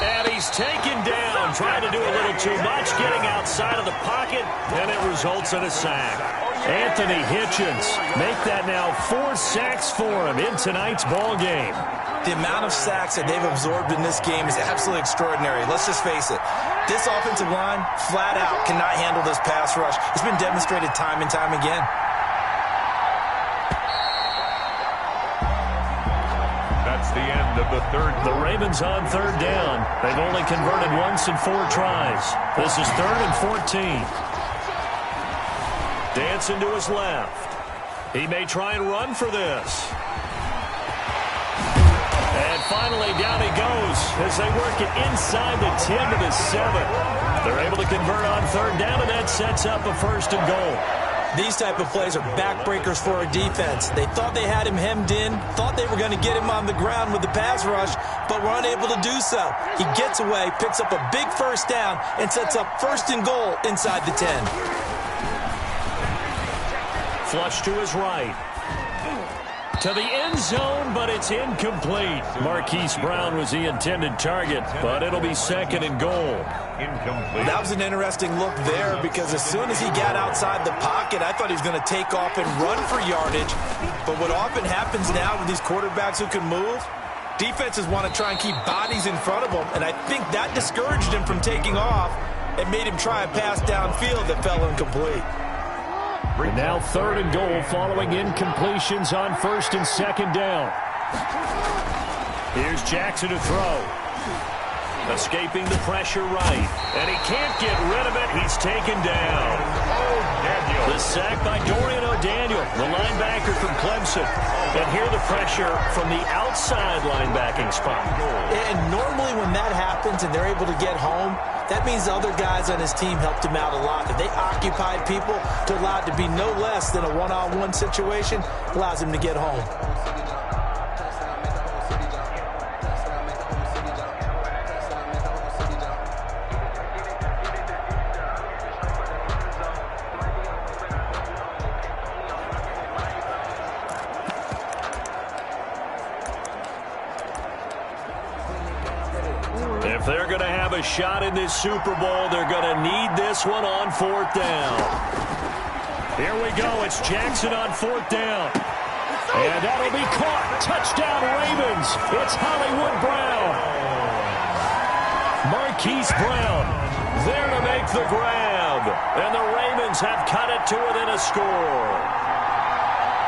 And he's taken down, trying to do a little too much, getting outside of the pocket, and it results in a sack. Anthony Hitchens make that now 4 sacks for him in tonight's ball game. The amount of sacks that they've absorbed in this game is absolutely extraordinary. Let's just face it. This offensive line, flat out, cannot handle this pass rush. It's been demonstrated time and time again. That's the end of of the third. The Ravens on third down. They've only converted once in 4 tries. This is 3rd and 14. Dancing to his left. He may try and run for this. And finally, down he goes as they work it inside the 10 to the 7. They're able to convert on third down, and that sets up a 1st and goal. These type of plays are backbreakers for a defense. They thought they had him hemmed in, thought they were going to get him on the ground with the pass rush, but were unable to do so. He gets away, picks up a big 1st down, and sets up 1st and goal inside the 10. Flush to his right. To the end zone, but it's incomplete. Marquise Brown was the intended target, but it'll be 2nd and goal. Incomplete. That was an interesting look there because as soon as he got outside the pocket, I thought he was going to take off and run for yardage. But what often happens now with these quarterbacks who can move, defenses want to try and keep bodies in front of them, and I think that discouraged him from taking off and made him try a pass downfield that fell incomplete. And now 3rd and goal following incompletions on 1st and 2nd down. Here's Jackson to throw. Escaping the pressure right. And he can't get rid of it. He's taken down. The sack by Dorian O'Daniel, the linebacker from Clemson. And here the pressure from the outside linebacking spot. And normally when that happens and they're able to get home, that means the other guys on his team helped him out a lot. That they occupied people to allow it to be no less than a one-on-one situation, allows him to get home. If they're going to have a shot in this Super Bowl, they're going to need this one on 4th down. Here we go. It's Jackson on 4th down. And that'll be caught. Touchdown, Ravens. It's Hollywood Brown. Marquise Brown there to make the grab. And the Ravens have cut it to within a score.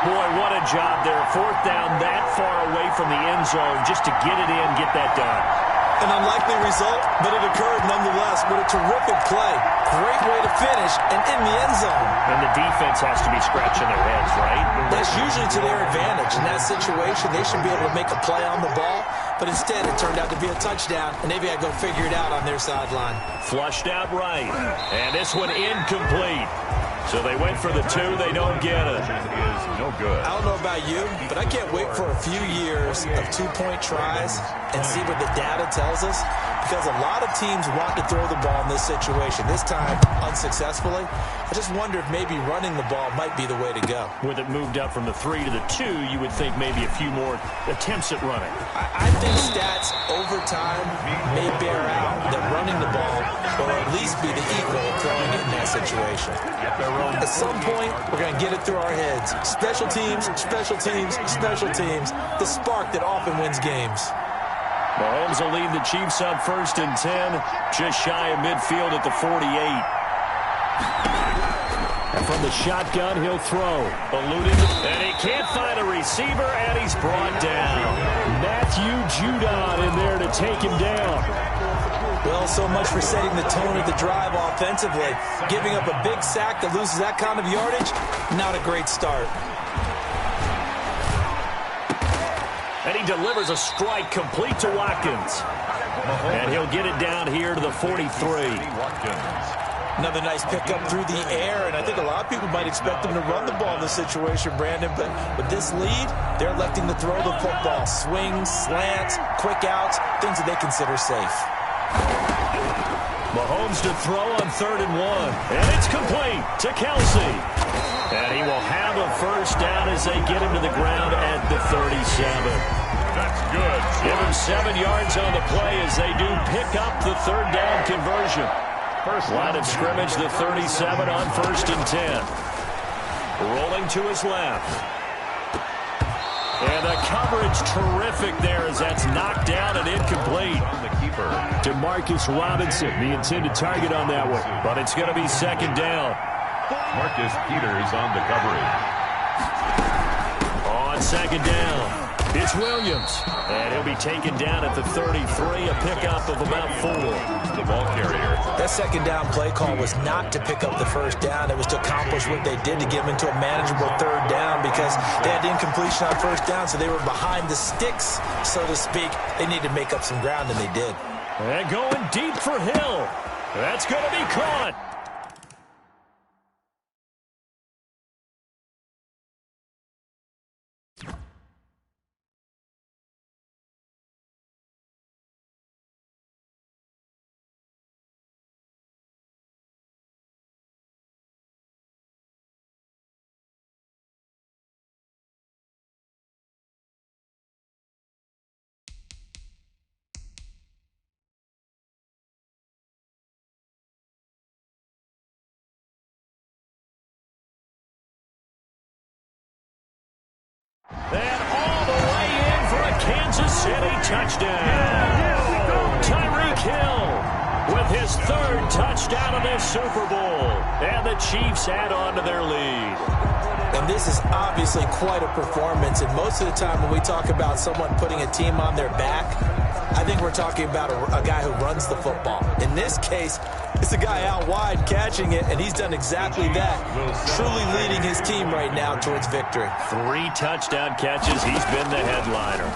Boy, what a job there. 4th down that far away from the end zone just to get it in, get that done. An unlikely result, but it occurred nonetheless. What a terrific play. Great way to finish and in the end zone. And the defense has to be scratching their heads, right? That's usually to their advantage. In that situation, they should be able to make a play on the ball, but instead it turned out to be a touchdown, and they've got to go figure it out on their sideline. Flushed out right, and this one incomplete. So they went for the 2, they don't get it. Is no good. I don't know about you, but I can't wait for a few years of 2-point tries and see what the data tells us, because a lot of teams want to throw the ball in this situation. This time, unsuccessfully. I just wonder if maybe running the ball might be the way to go. With it moved up from the 3 to the 2, you would think maybe a few more attempts at running. I think stats over time may bear out that running the ball will at least be the equal of throwing it in that situation. At some point, we're going to get it through our heads. Special teams, special teams, special teams. The spark that often wins games. Mahomes will lead the Chiefs on 1st and 10, just shy of midfield at the 48. And from the shotgun, he'll throw. Eluding, and he can't find a receiver, and he's brought down. Matthew Judon in there to take him down. Well, so much for setting the tone of the drive offensively. Giving up a big sack that loses that kind of yardage, not a great start. And he delivers a strike complete to Watkins. And he'll get it down here to the 43. Another nice pickup through the air, and I think a lot of people might expect them to run the ball in this situation, Brandon, but with this lead, they're electing to throw the football. Swings, slants, quick outs, things that they consider safe. Mahomes to throw on 3rd and 1. And it's complete to Kelsey. And he will have a 1st down as they get him to the ground at the 37. That's good. Give him 7 yards on the play as they do pick up the 3rd down conversion. Line of scrimmage, the 37 on 1st and 10. Rolling to his left. And the coverage terrific there as that's knocked down and incomplete. On the keeper. Demarcus Robinson, the intended target on that one. But it's going to be 2nd down. Marcus Peters on the coverage. On 2nd down. It's Williams, and he'll be taken down at the 33, a pickup of about 4. The ball carrier. That second down play call was not to pick up the first down. It was to accomplish what they did, to get them into a manageable third down, because they had incompletion on first down, so they were behind the sticks, so to speak. They needed to make up some ground, and they did. And going deep for Hill. That's going to be caught. And all the way in for a Kansas City touchdown. Tyreek Hill with his 3rd touchdown of this Super Bowl. And the Chiefs add on to their lead. And this is obviously quite a performance. And most of the time when we talk about someone putting a team on their back, I think we're talking about a guy who runs the football. In this case, it's a guy out wide catching it, and he's done exactly that. Truly leading his team right now towards victory. 3 touchdown catches. He's been the headliner.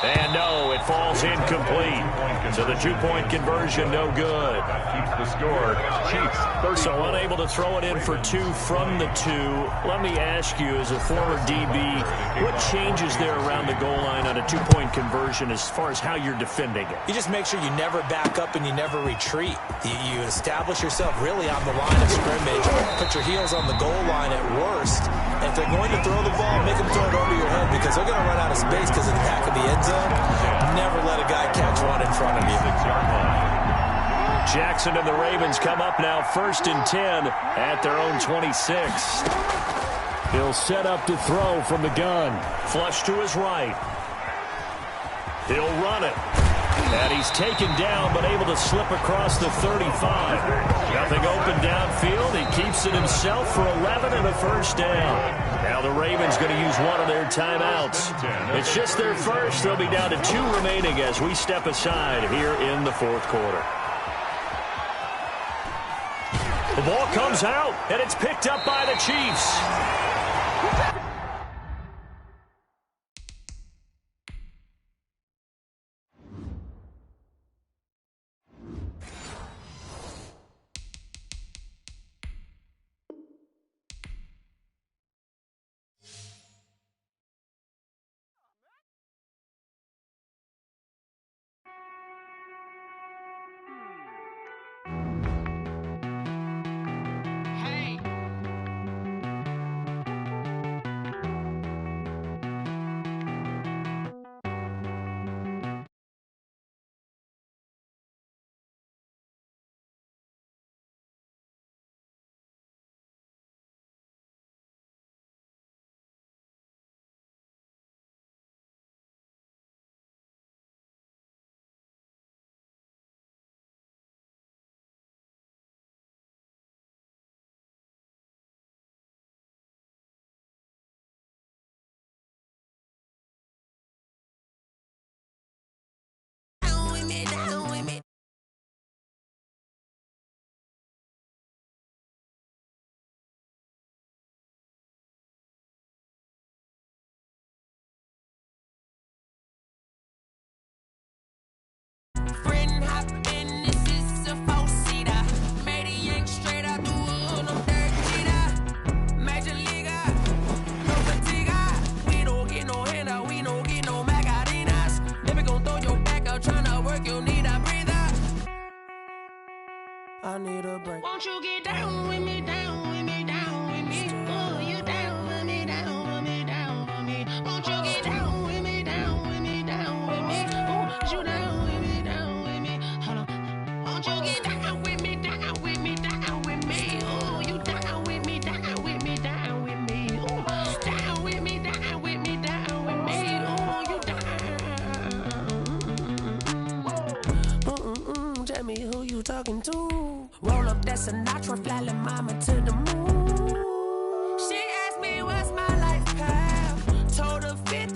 And no, it falls incomplete. So the 2-point conversion, no good. Keeps the score. Chiefs 30. So unable to throw it in for 2 from the 2. Let me ask you, as a former DB, what changes there around the goal line on a 2-point conversion as far as how you're defending it? You just make sure you never back up and you never retreat. You establish yourself really on the line of scrimmage. Put your heels on the goal line at worst. And if they're going to throw the ball, make them throw it over your head, because they're going to run out of space because of the back of the end zone. Never let a guy catch one in front of you. Jackson and the Ravens come up now 1st and 10 at their own 26. He'll set up to throw from the gun. Flush to his right. He'll run it. And he's taken down, but able to slip across the 35. Nothing open downfield. He keeps it himself for 11 and a first down. Now the Ravens going to use one of their timeouts. It's just their first. They'll be down to 2 remaining as we step aside here in the 4th quarter. The ball comes out, and it's picked up by the Chiefs. I need a break. Won't you get down with me, down with me, down with me? Ooh, you down with me, down with me, down with me. Won't you get down with me, down with me, down with me? Ooh, you down with me, down with me. Hold on. Won't you get down with me, down with me, down with me? Ooh, you down with me, down with me, down with me. Ooh, down with me, down with me, down with me. Ooh, you down. Tell me who you talking to. Roll up that Sinatra, fly la mama to the moon. She asked me what's my life path. Told her 50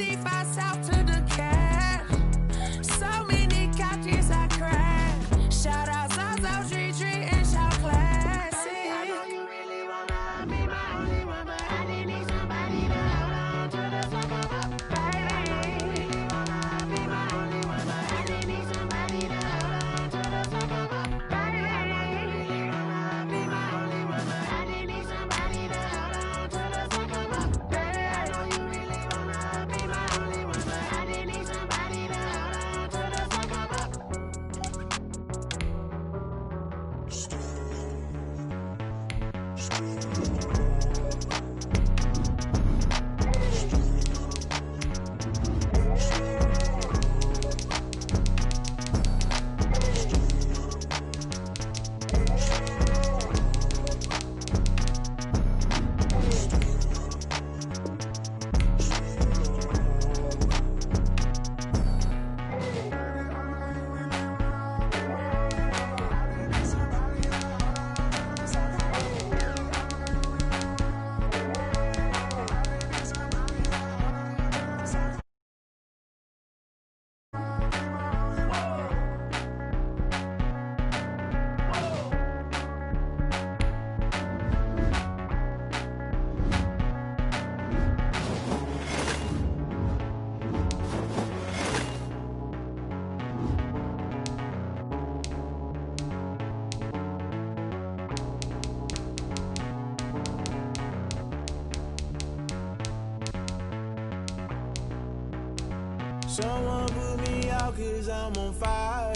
Someone put me out 'cause I'm on fire.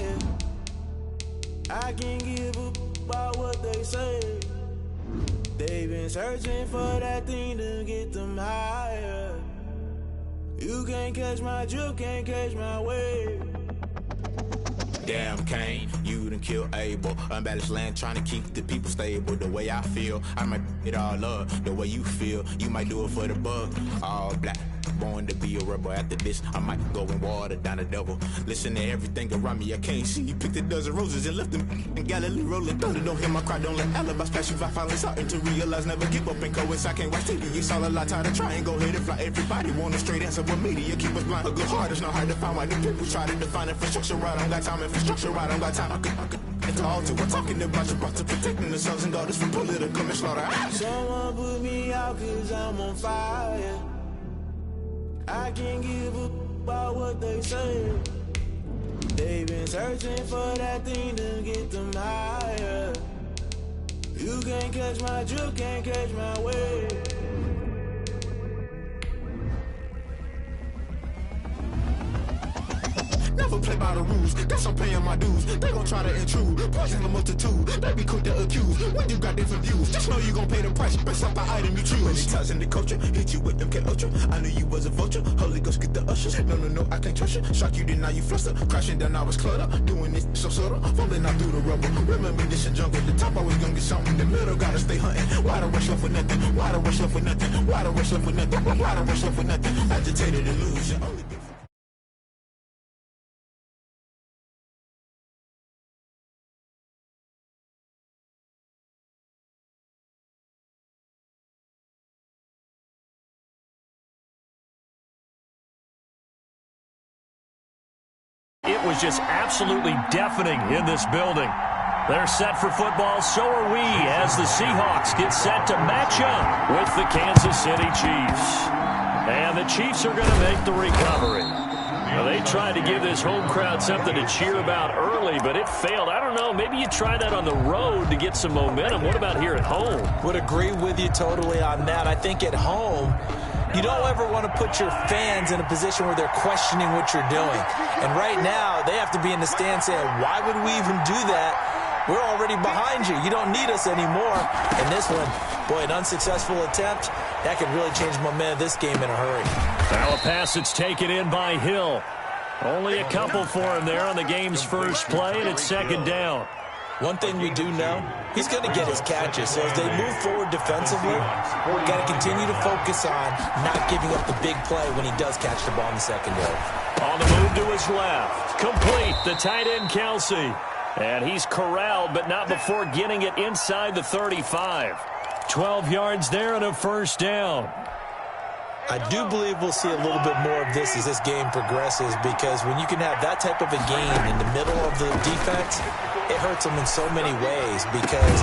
I can't give a about what they say. They've been searching for that thing to get them higher. You can't catch my drift, can't catch my wave. Damn, Kane, you done killed Abel. Unbalanced land, trying to keep the people stable. The way I feel, I might it all up. The way you feel, you might do it for the bug. All black, born to be a rebel. After this, I might go and water down the devil. Listen to everything around me, I can't see. Picked a dozen roses and left them in Galilee rolling thunder. Don't hear my cry, don't let alibis flash. If I finally starting to realize, never give up and coincide. I can't watch TV, it's all a lot. Time to try and go ahead and fly. Everybody want a straight answer, but media keep us blind. A good heart is not hard to find. Why the people try to define infrastructure right? I don't got time. Infrastructure right, I don't got time. I could talk to. We're talking about you, about to protecting the sons and daughters from political manslaughter. Someone put me out 'cause I'm on fire. I can't give a about what they say. They've been searching for that thing to get them higher. You can't catch my drift, can't catch my wave. Never play by the rules, guess I'm paying my dues. They gon' try to intrude, poison the multitude. They be quick to accuse, when you got different views. Just know you gon' pay the price, based off the item you choose. Many times in the culture, hit you with MK Ultra. I knew you was a vulture, Holy Ghost get the ushers. No, I can't trust you. Shock you, then now you fluster. Crashing down, I was cluttered. Doing this so subtle, falling out through the rubble. Remember this a jungle, the top always gonna get something. The middle gotta stay hunting. Why the rush left with nothing? Why the rush left with nothing? Why the rush left with nothing? Why the rush left with nothing? Agitated illusion, only been It was just absolutely deafening in this building. They're set for football, so are we, as the Seahawks get set to match up with the Kansas City Chiefs. And the Chiefs are going to make the recovery. Now, they tried to give this home crowd something to cheer about early, but it failed. I don't know, maybe you try that on the road to get some momentum. What about here at home? Would agree with you totally on that. I think at home, you don't ever want to put your fans in a position where they're questioning what you're doing. And right now, they have to be in the stand saying, why would we even do that? We're already behind you. You don't need us anymore. And this one, boy, an unsuccessful attempt, that could really change the momentum of this game in a hurry. Now a pass that's taken in by Hill. Only a couple for him there on the game's first play, and it's second down. One thing we do know, he's going to get his catches. So as they move forward defensively, we've got to continue to focus on not giving up the big play when he does catch the ball in the secondary. On the move to his left. Complete, the tight end, Kelsey. And he's corralled, but not before getting it inside the 35. 12 yards there and a first down. I do believe we'll see a little bit more of this as this game progresses, because when you can have that type of a game in the middle of the defense, it hurts them in so many ways, because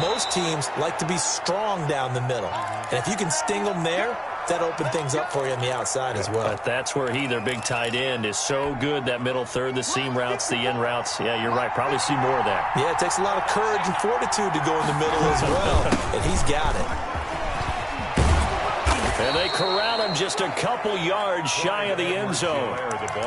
most teams like to be strong down the middle. And if you can sting them there, that opens things up for you on the outside as well. But that's where their big tight end, is so good, that middle third, the seam routes, the in routes. Yeah, you're right. Probably see more of that. Yeah, it takes a lot of courage and fortitude to go in the middle as well, and he's got it. And they corral him just a couple yards shy of the end zone.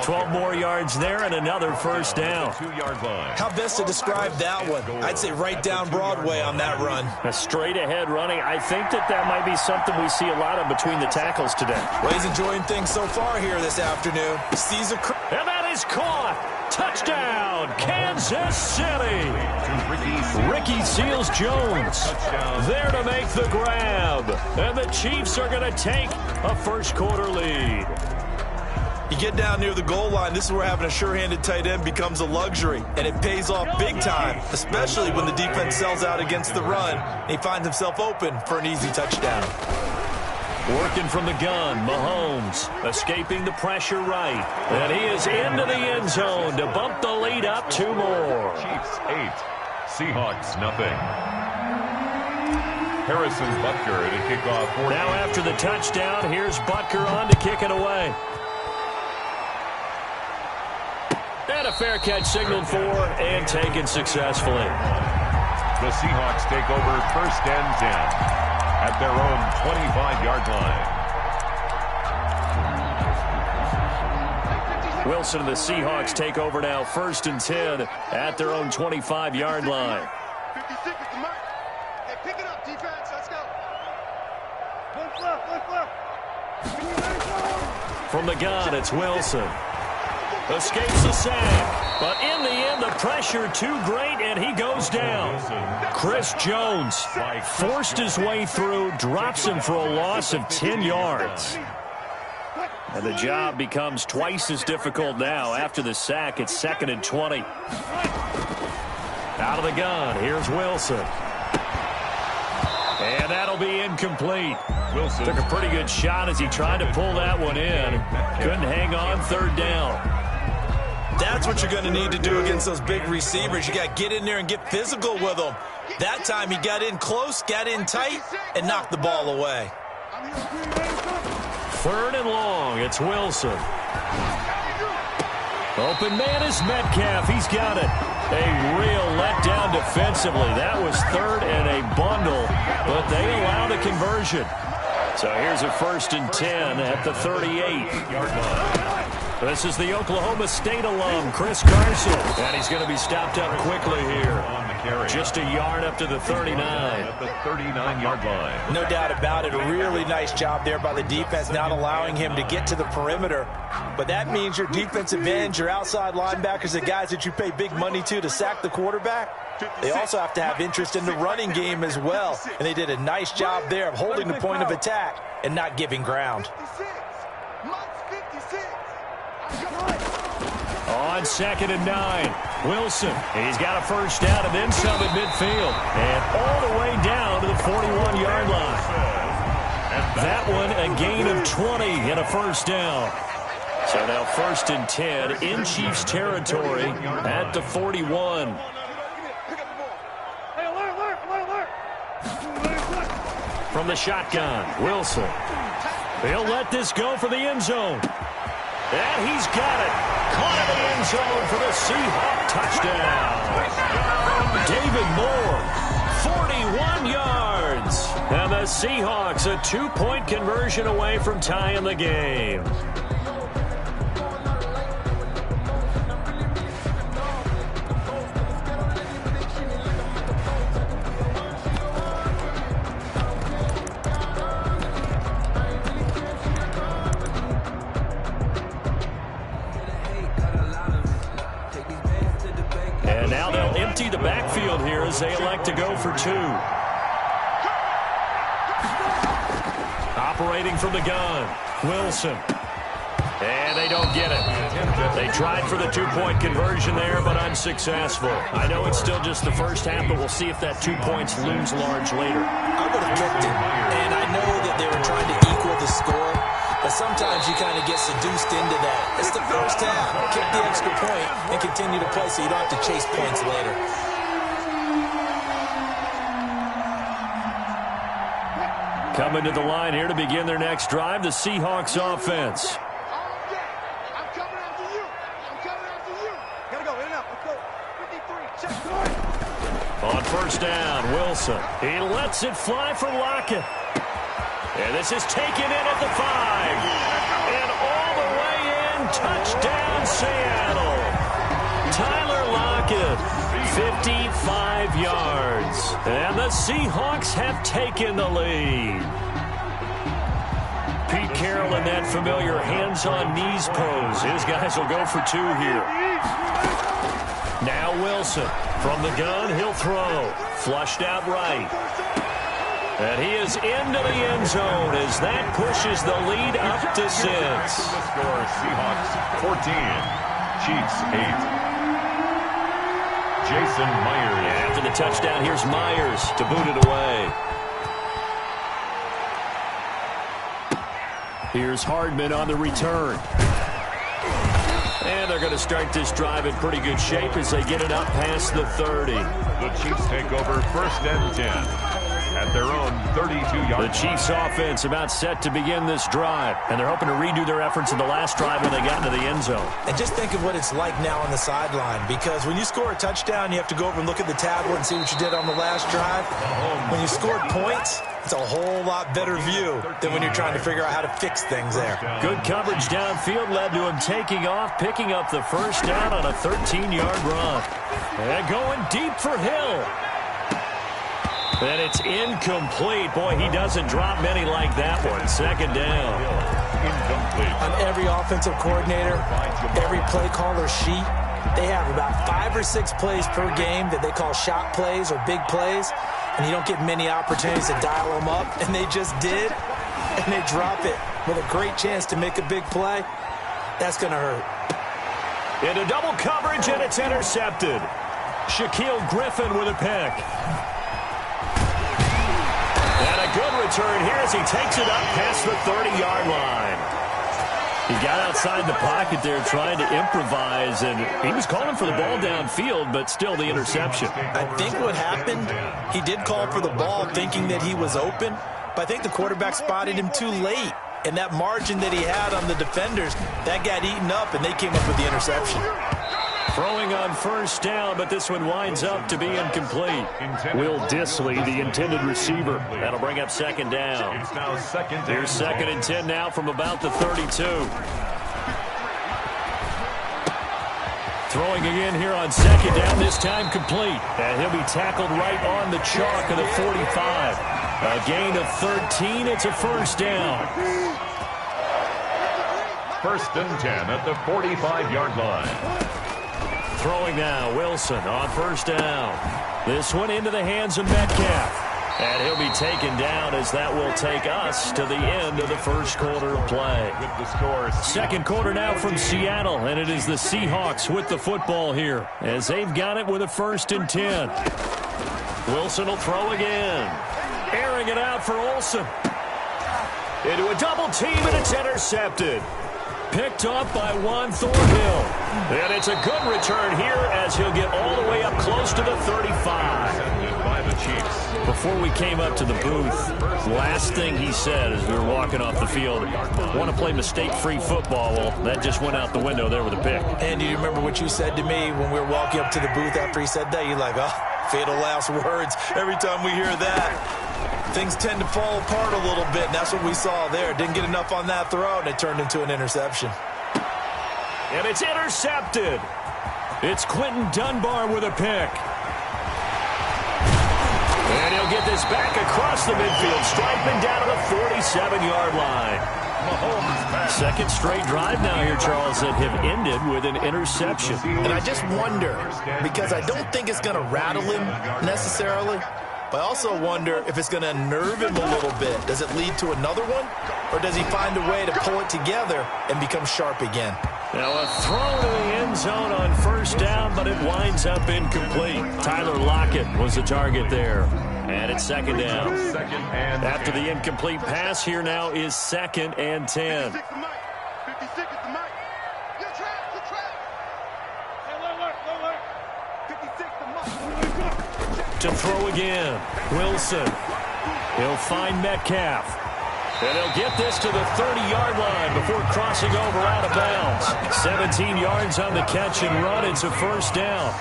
12 more yards there and another first down. How best to describe that one? I'd say right down Broadway on that run. A straight ahead running. I think that might be something we see a lot of between the tackles today. Well, he's enjoying things so far here this afternoon. Sees a and that is caught. Touchdown, Kansas City. Ricky Seals-Jones there to make the grab. And the Chiefs are going to take a first quarter lead. You get down near the goal line, this is where having a sure-handed tight end becomes a luxury. And it pays off big time, especially when the defense sells out against the run. And he finds himself open for an easy touchdown. Working from the gun, Mahomes escaping the pressure right. And he is into the end zone to bump the lead up 2 more. Chiefs 8, Seahawks nothing. Harrison Butker to kick off. Now after the touchdown, here's Butker on to kick it away. And a fair catch signaled for and taken successfully. The Seahawks take over first and 10. At their own 25-yard line. Wilson and the Seahawks take over now, 1st and 10 at their own 25-yard line. 56 is the mark. Hey, pick it up, defense. Let's go. From the gun, it's Wilson. Escapes the sack, but in the end, the pressure too great, and he goes down. Chris Jones forced his way through, drops him for a loss of 10 yards. And the job becomes twice as difficult now. After the sack, it's 2nd and 20. Out of the gun, here's Wilson. And that'll be incomplete. Wilson took a pretty good shot as he tried to pull that one in. Couldn't hang on, 3rd down. That's what you're going to need to do against those big receivers. You got to get in there and get physical with them. That time he got in close, got in tight, and knocked the ball away. 3rd and long, it's Wilson. Open man is Metcalf. He's got it. A real letdown defensively. That was 3rd and a bundle, but they allow the conversion. So here's a 1st and 10 at the 38-yard line. This is the Oklahoma State alum, Chris Carson. And he's going to be stopped up quickly here. Just a yard up to the 39. At the 39-yard line. No doubt about it. A really nice job there by the defense, not allowing him to get to the perimeter. But that means your defensive ends, your outside linebackers, the guys that you pay big money to sack the quarterback, they also have to have interest in the running game as well. And they did a nice job there of holding the point of attack and not giving ground. On 2nd and 9, Wilson. He's got a 1st down and then some at midfield. And all the way down to the 41-yard line. That one a gain of 20 and a 1st down. So now 1st and 10 in Chiefs territory at the 41. From the shotgun, Wilson. He'll let this go for the end zone. And he's got it. Caught in the end zone for the Seahawk touchdown. David Moore, 41 yards. And the Seahawks a 2-point conversion away from tying the game. And now they'll empty the backfield here as they elect to go for 2. Operating from the gun, Wilson. And they don't get it. They tried for the 2-point conversion there, but unsuccessful. I know it's still just the first half, but we'll see if that 2 points looms large later. I would have kicked it, and I know that they were trying to equal the score, but sometimes you kind of get seduced into that. It's the first half. Kick the extra point and continue to play so you don't have to chase points later. Coming to the line here to begin their next drive, the Seahawks offense. I'm coming after you. I'm coming after you. Gotta go. In and out. Let's go. 53. Check. On 1st down, Wilson. He lets it fly for Lockett. And this is taken in at the 5. And all the way in, touchdown Seattle. Tyler Lockett, 55 yards. And the Seahawks have taken the lead. Pete Carroll in that familiar hands-on knees pose. His guys will go for 2 here. Now Wilson. From the gun, he'll throw. Flushed out right. And he is into the end zone as that pushes the lead up to 6. The score, Seahawks 14, Chiefs 8. Jason Myers. After the touchdown, here's Myers to boot it away. Here's Hardman on the return. And they're going to start this drive in pretty good shape as they get it up past the 30. The Chiefs take over 1st and 10. at their own 32-yard line. The Chiefs offense about set to begin this drive, and they're hoping to redo their efforts in the last drive when they got into the end zone. And just think of what it's like now on the sideline, because when you score a touchdown, you have to go over and look at the tablet and see what you did on the last drive. When you scored points, it's a whole lot better view than when you're trying to figure out how to fix things there. Good coverage downfield led to him taking off, picking up the first down on a 13-yard run. And going deep for Hill. And it's incomplete. Boy, he doesn't drop many like that one. Second down. Incomplete. On every offensive coordinator, every play caller sheet, they have about 5 or 6 plays per game that they call shot plays or big plays, and you don't get many opportunities to dial them up, and they just did, and they drop it with a great chance to make a big play. That's going to hurt. Into double coverage, and it's intercepted. Shaquille Griffin with a pick. And a good return here as he takes it up past the 30-yard line. He got outside the pocket there trying to improvise, and he was calling for the ball downfield, but still the interception. I think what happened, he did call for the ball thinking that he was open, but I think the quarterback spotted him too late. And that margin that he had on the defenders, that got eaten up, and they came up with the interception. Throwing on first down, but this one winds up to be incomplete. Will Dissly, the intended receiver. That'll bring up second down. It's now second down. Here's second and 10 now from about the 32. Throwing again here on second down, this time complete. And he'll be tackled right on the chalk of the 45. A gain of 13, it's a first down. First and 10 at the 45-yard line. Throwing now, Wilson on first down. This one into the hands of Metcalf. And he'll be taken down as that will take us to the end of the first quarter of play. With the score. Second quarter now from Seattle, and it is the Seahawks with the football here as they've got it with a first and 10. Wilson will throw again. Airing it out for Olsen. Into a double team, and it's intercepted. Picked up by Juan Thornhill. And it's a good return here as he'll get all the way up close to the 35. By the Chiefs. Before we came up to the booth, last thing he said as we were walking off the field, want to play mistake-free football. Well, that just went out the window there with a pick. And do you remember what you said to me when we were walking up to the booth after he said that? You're like, oh, fatal last words. Every time we hear that, things tend to fall apart a little bit, and that's what we saw there. Didn't get enough on that throw, and it turned into an interception. And it's intercepted. It's Quentin Dunbar with a pick. And he'll get this back across the midfield, striping down to the 47-yard line. Second straight drive now here, Charles, that have ended with an interception. And I just wonder, because I don't think it's going to rattle him necessarily, but I also wonder if it's going to unnerve him a little bit. Does it lead to another one? Or does he find a way to pull it together and become sharp again? Now a throw to the end zone on first down, but it winds up incomplete. Tyler Lockett was the target there. And it's second down. After the incomplete pass, here now is second and 10. 56 is the mic. You're trapped. You're trapped. Hey, low alert. 56 the mic. To throw again, Wilson. He'll find Metcalf. And he'll get this to the 30-yard line before crossing over out of bounds. 17 yards on the catch and run. It's a first down.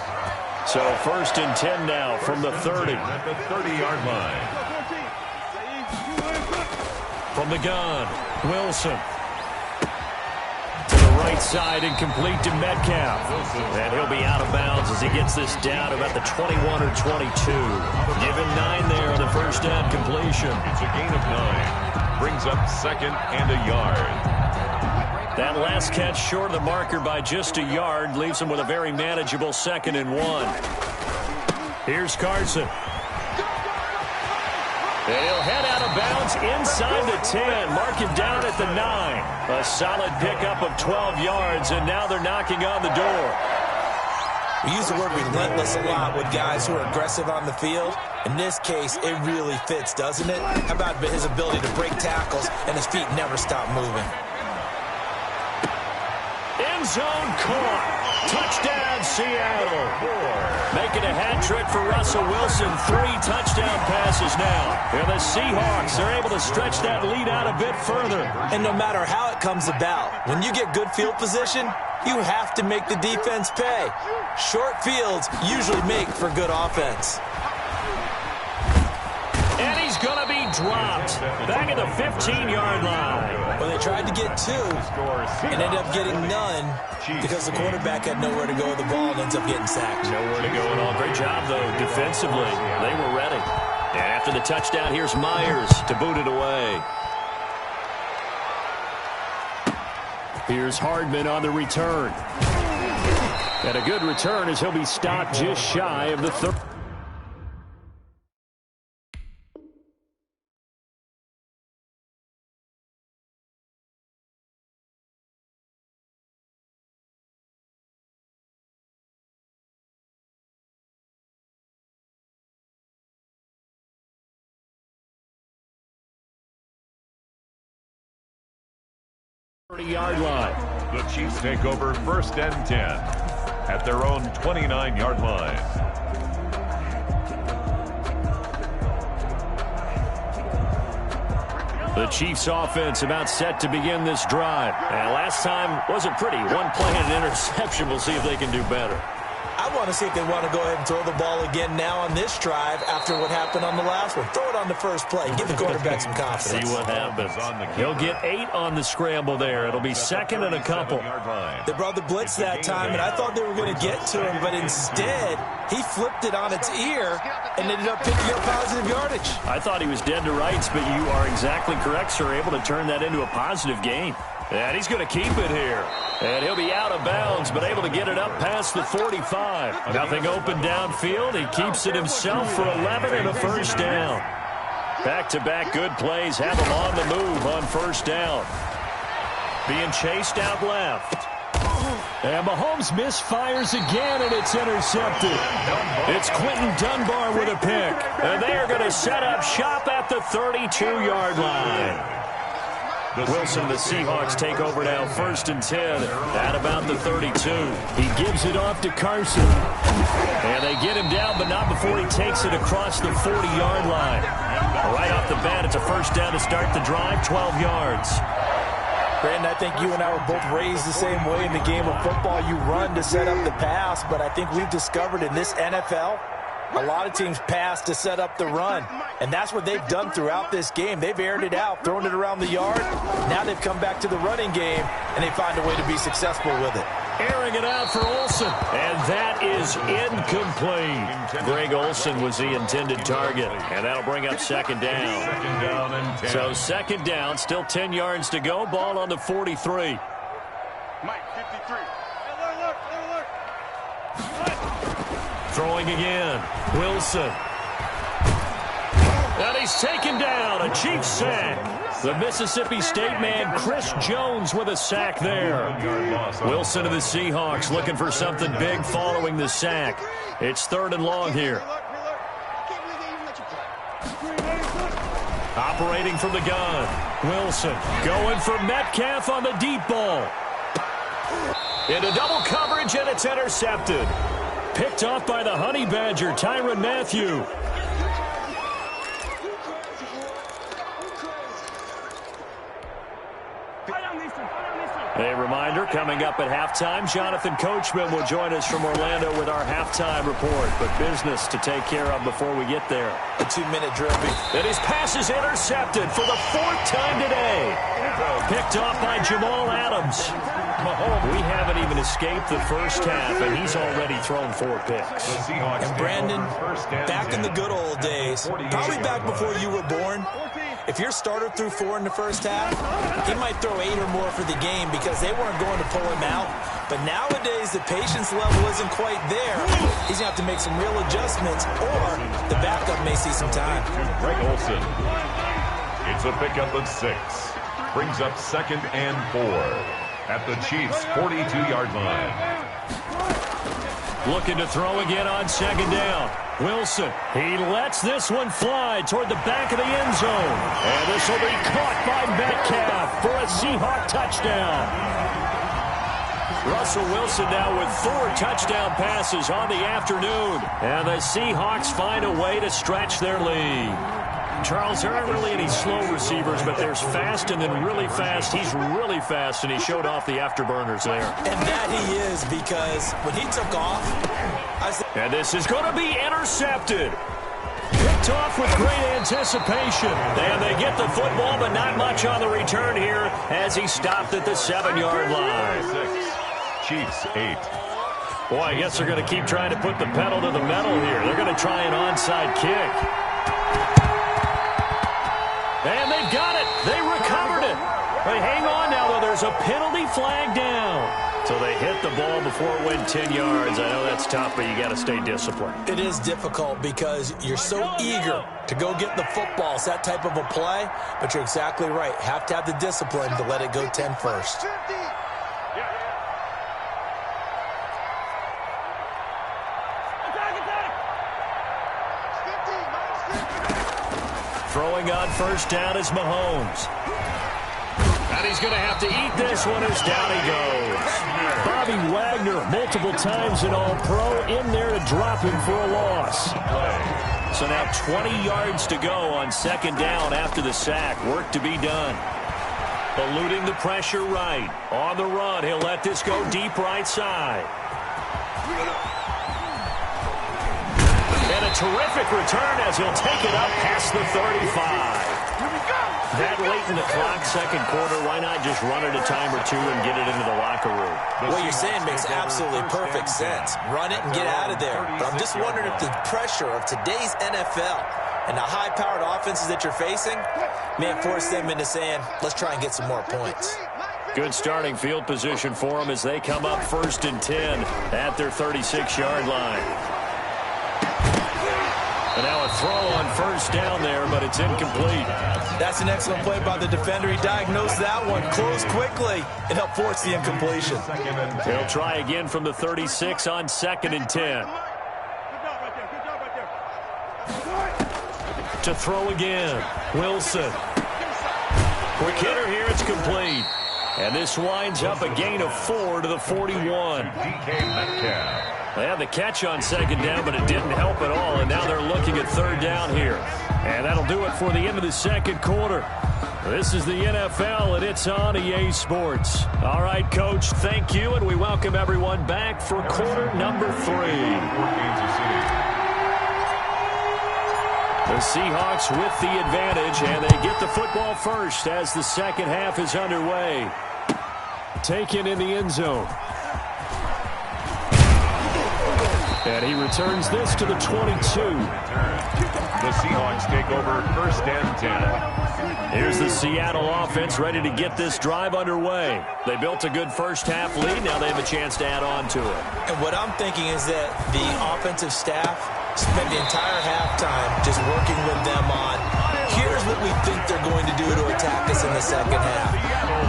So first and 10 now from the 30. At the 30-yard line. From the gun, Wilson. To the right side and complete to Metcalf. And he'll be out of bounds as he gets this down about the 21 or 22. Given 9 there on the first down completion. It's a gain of 9. Brings up second and a yard. That last catch short of the marker by just a yard leaves him with a very manageable second and 1. Here's Carson. And he'll head out of bounds inside the 10. Mark him down at the 9. A solid pickup of 12 yards, and now they're knocking on the door. We use the word relentless a lot with guys who are aggressive on the field. In this case, it really fits, doesn't it? How about his ability to break tackles and his feet never stop moving? End zone caught. Touchdown, Seattle. Making a hat trick for Russell Wilson. 3 touchdown passes now. And the Seahawks are able to stretch that lead out a bit further. And no matter how it comes about, when you get good field position, you have to make the defense pay. Short fields usually make for good offense. And he's going to be dropped. Back at the 15-yard line. Well, they tried to get 2 and ended up getting none because the quarterback had nowhere to go with the ball and ends up getting sacked. Nowhere to go at all. Great job, though, defensively. They were ready. And after the touchdown, here's Myers to boot it away. Here's Hardman on the return. And a good return as he'll be stopped just shy of the 30. Yard line. The Chiefs take over 1st and 10 at their own 29-yard line. The Chiefs offense about set to begin this drive. And last time wasn't pretty. 1 play and an interception. We'll see if they can do better. I want to see if they want to go ahead and throw the ball again now on this drive after what happened on the last one. Throw it on the first play. Give the quarterback some confidence. See what happens. He'll get 8 on the scramble there. It'll be 2nd and a couple. They brought the blitz that time, and I thought they were going to get to him, but instead he flipped it on its ear and ended up picking up positive yardage. I thought he was dead to rights, but you are exactly correct, sir. Able to turn that into a positive gain. And he's going to keep it here. And he'll be out of bounds, but able to get it up past the 45. Nothing open downfield. He keeps it himself for 11 and a first down. Back-to-back good plays have him on the move on first down. Being chased out left. And Mahomes misfires again, and it's intercepted. It's Quentin Dunbar with a pick. And they are going to set up shop at the 32-yard line. Wilson, the Seahawks take over now 1st and 10 at about the 32. He gives it off to Carson. And they get him down, but not before he takes it across the 40-yard line. Right off the bat, it's a first down to start the drive, 12 yards. Brandon, I think you and I were both raised the same way in the game of football. You run to set up the pass, but I think we've discovered in this NFL, a lot of teams pass to set up the run. And that's what they've done throughout this game. They've aired it out, thrown it around the yard. Now they've come back to the running game, and they find a way to be successful with it. Airing it out for Olsen. And that is incomplete. Greg Olsen was the intended target. And that'll bring up 2nd down. 2nd down and 10. So 2nd down, still 10 yards to go. Ball on the 43. Mike, 53. Throwing again. Wilson. And he's taken down. A Chiefs sack. The Mississippi State man, Chris Jones, with a sack there. Wilson of the Seahawks looking for something big following the sack. It's 3rd and long here. Operating from the gun. Wilson going for Metcalf on the deep ball. Into double coverage, and it's intercepted. Picked off by the Honey Badger, Tyrann Mathieu. A reminder, coming up at halftime, Jonathan Coachman will join us from Orlando with our halftime report. But business to take care of before we get there. A 2-minute drill. And his pass is intercepted for the 4th time today. Picked off by Jamal Adams. We haven't even escaped the first half, and he's already thrown 4 picks. And Brandon, back in the good old days, probably back before you were born, if your starter threw 4 in the first half, he might throw 8 or more for the game because they weren't going to pull him out. But nowadays, the patience level isn't quite there. He's going to have to make some real adjustments, or the backup may see some time. Greg Olsen. It's a pickup of 6. Brings up 2nd and 4 at the Chiefs' 42-yard line. Looking to throw again on 2nd down. Wilson, he lets this one fly toward the back of the end zone. And this will be caught by Metcalf for a Seahawk touchdown. Russell Wilson now with 4 touchdown passes on the afternoon. And the Seahawks find a way to stretch their lead. Charles, there aren't really any slow receivers, but there's fast and then really fast. He's really fast, and he showed off the afterburners there. And that he is, because when he took off... And this is going to be intercepted. Picked off with great anticipation. And they get the football, but not much on the return here as he stopped at the 7-yard line. Chiefs 8. Boy, I guess they're going to keep trying to put the pedal to the metal here. They're going to try an onside kick. And they've got it. They recovered it. But hang on now, though. There's a penalty flag down. So they hit the ball before it went 10 yards. I know that's tough, but you got to stay disciplined. It is difficult because you're so eager to go get the football. It's that type of a play, but you're exactly right. Have to have the discipline to let it go 10 first. Throwing on first down is Mahomes. And he's going to have to eat this one as down he goes. Bobby Wagner, multiple times an All-Pro, in there to drop him for a loss. So now 20 yards to go on second down after the sack. Work to be done. Eluding the pressure right. On the run, he'll let this go deep right side. And a terrific return as he'll take it up past the 35. That late in the clock, second quarter, why not just run it a time or two and get it into the locker room? What you're saying makes absolutely perfect sense. Run it and get out of there. But I'm just wondering if the pressure of today's NFL and the high-powered offenses that you're facing may force them into saying, let's try and get some more points. Good starting field position for them as they come up 1st and 10 at their 36-yard line. And now a throw on first down there, but it's incomplete. That's an excellent play by the defender. He diagnosed that one, closed quickly, and helped force the incompletion. He'll try again from the 36 on 2nd and 10. To throw again, Wilson. Quick hitter here, it's complete. And this winds up a gain of 4 to the 41. DK Metcalf. They had the catch on second down, but it didn't help at all, and now they're looking at third down here. And that'll do it for the end of the second quarter. This is the NFL, and it's on EA Sports. All right, Coach, thank you, and we welcome everyone back for quarter number 3. The Seahawks with the advantage, and they get the football first as the second half is underway. Taken in the end zone. And he returns this to the 22. The Seahawks take over 1st and 10. Here's the Seattle offense ready to get this drive underway. They built a good first half lead. Now they have a chance to add on to it. And what I'm thinking is that the offensive staff spent the entire halftime just working with them on, here's what we think they're going to do to attack us in the second half.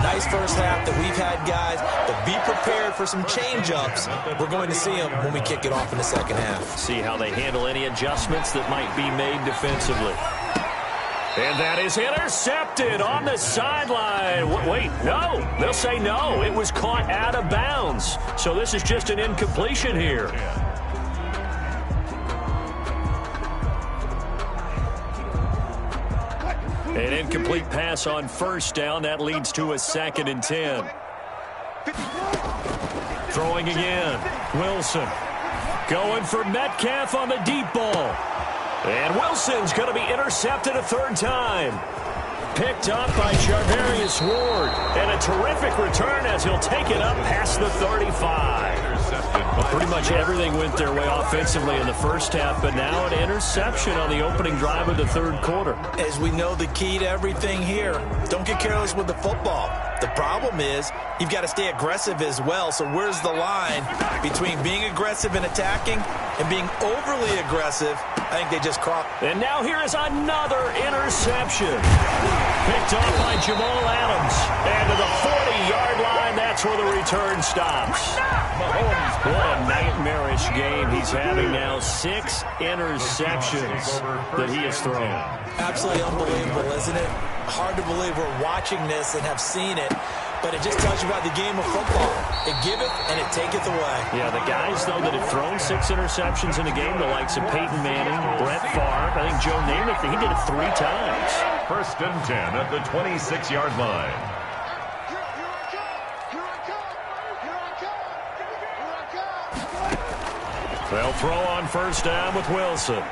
Nice first half that we've had, guys, but be prepared for some change-ups. We're going to see them when we kick it off in the second half. See how they handle any adjustments that might be made defensively. And that is intercepted on the sideline. Wait, no. They'll say no. It was caught out of bounds. So this is just an incompletion here. An incomplete pass on first down. That leads to a 2nd and 10. Throwing again. Wilson. Going for Metcalf on the deep ball. And Wilson's going to be intercepted a 3rd time. Picked up by Charvarius Ward. And a terrific return as he'll take it up past the 35. Pretty much everything went their way offensively in the first half, but now an interception on the opening drive of the 3rd quarter. As we know, the key to everything here, don't get careless with the football. The problem is you've got to stay aggressive as well. So where's the line between being aggressive and attacking and being overly aggressive? I think they just crossed. And now here is another interception. Picked off by Jamal Adams. And to the 40-yard line, that's where the return stops. What a nightmarish game he's having now. 6 interceptions that he has thrown. Absolutely unbelievable, isn't it? Hard to believe we're watching this and have seen it. but it just tells you about the game of football. It giveth and it taketh away. Yeah, the guys, though, that have thrown 6 interceptions in a game, the likes of Peyton Manning, Brett Favre, I think Joe Namath, he did it 3 times. 1st and 10 at the 26-yard line. They'll throw on 1st down with Wilson.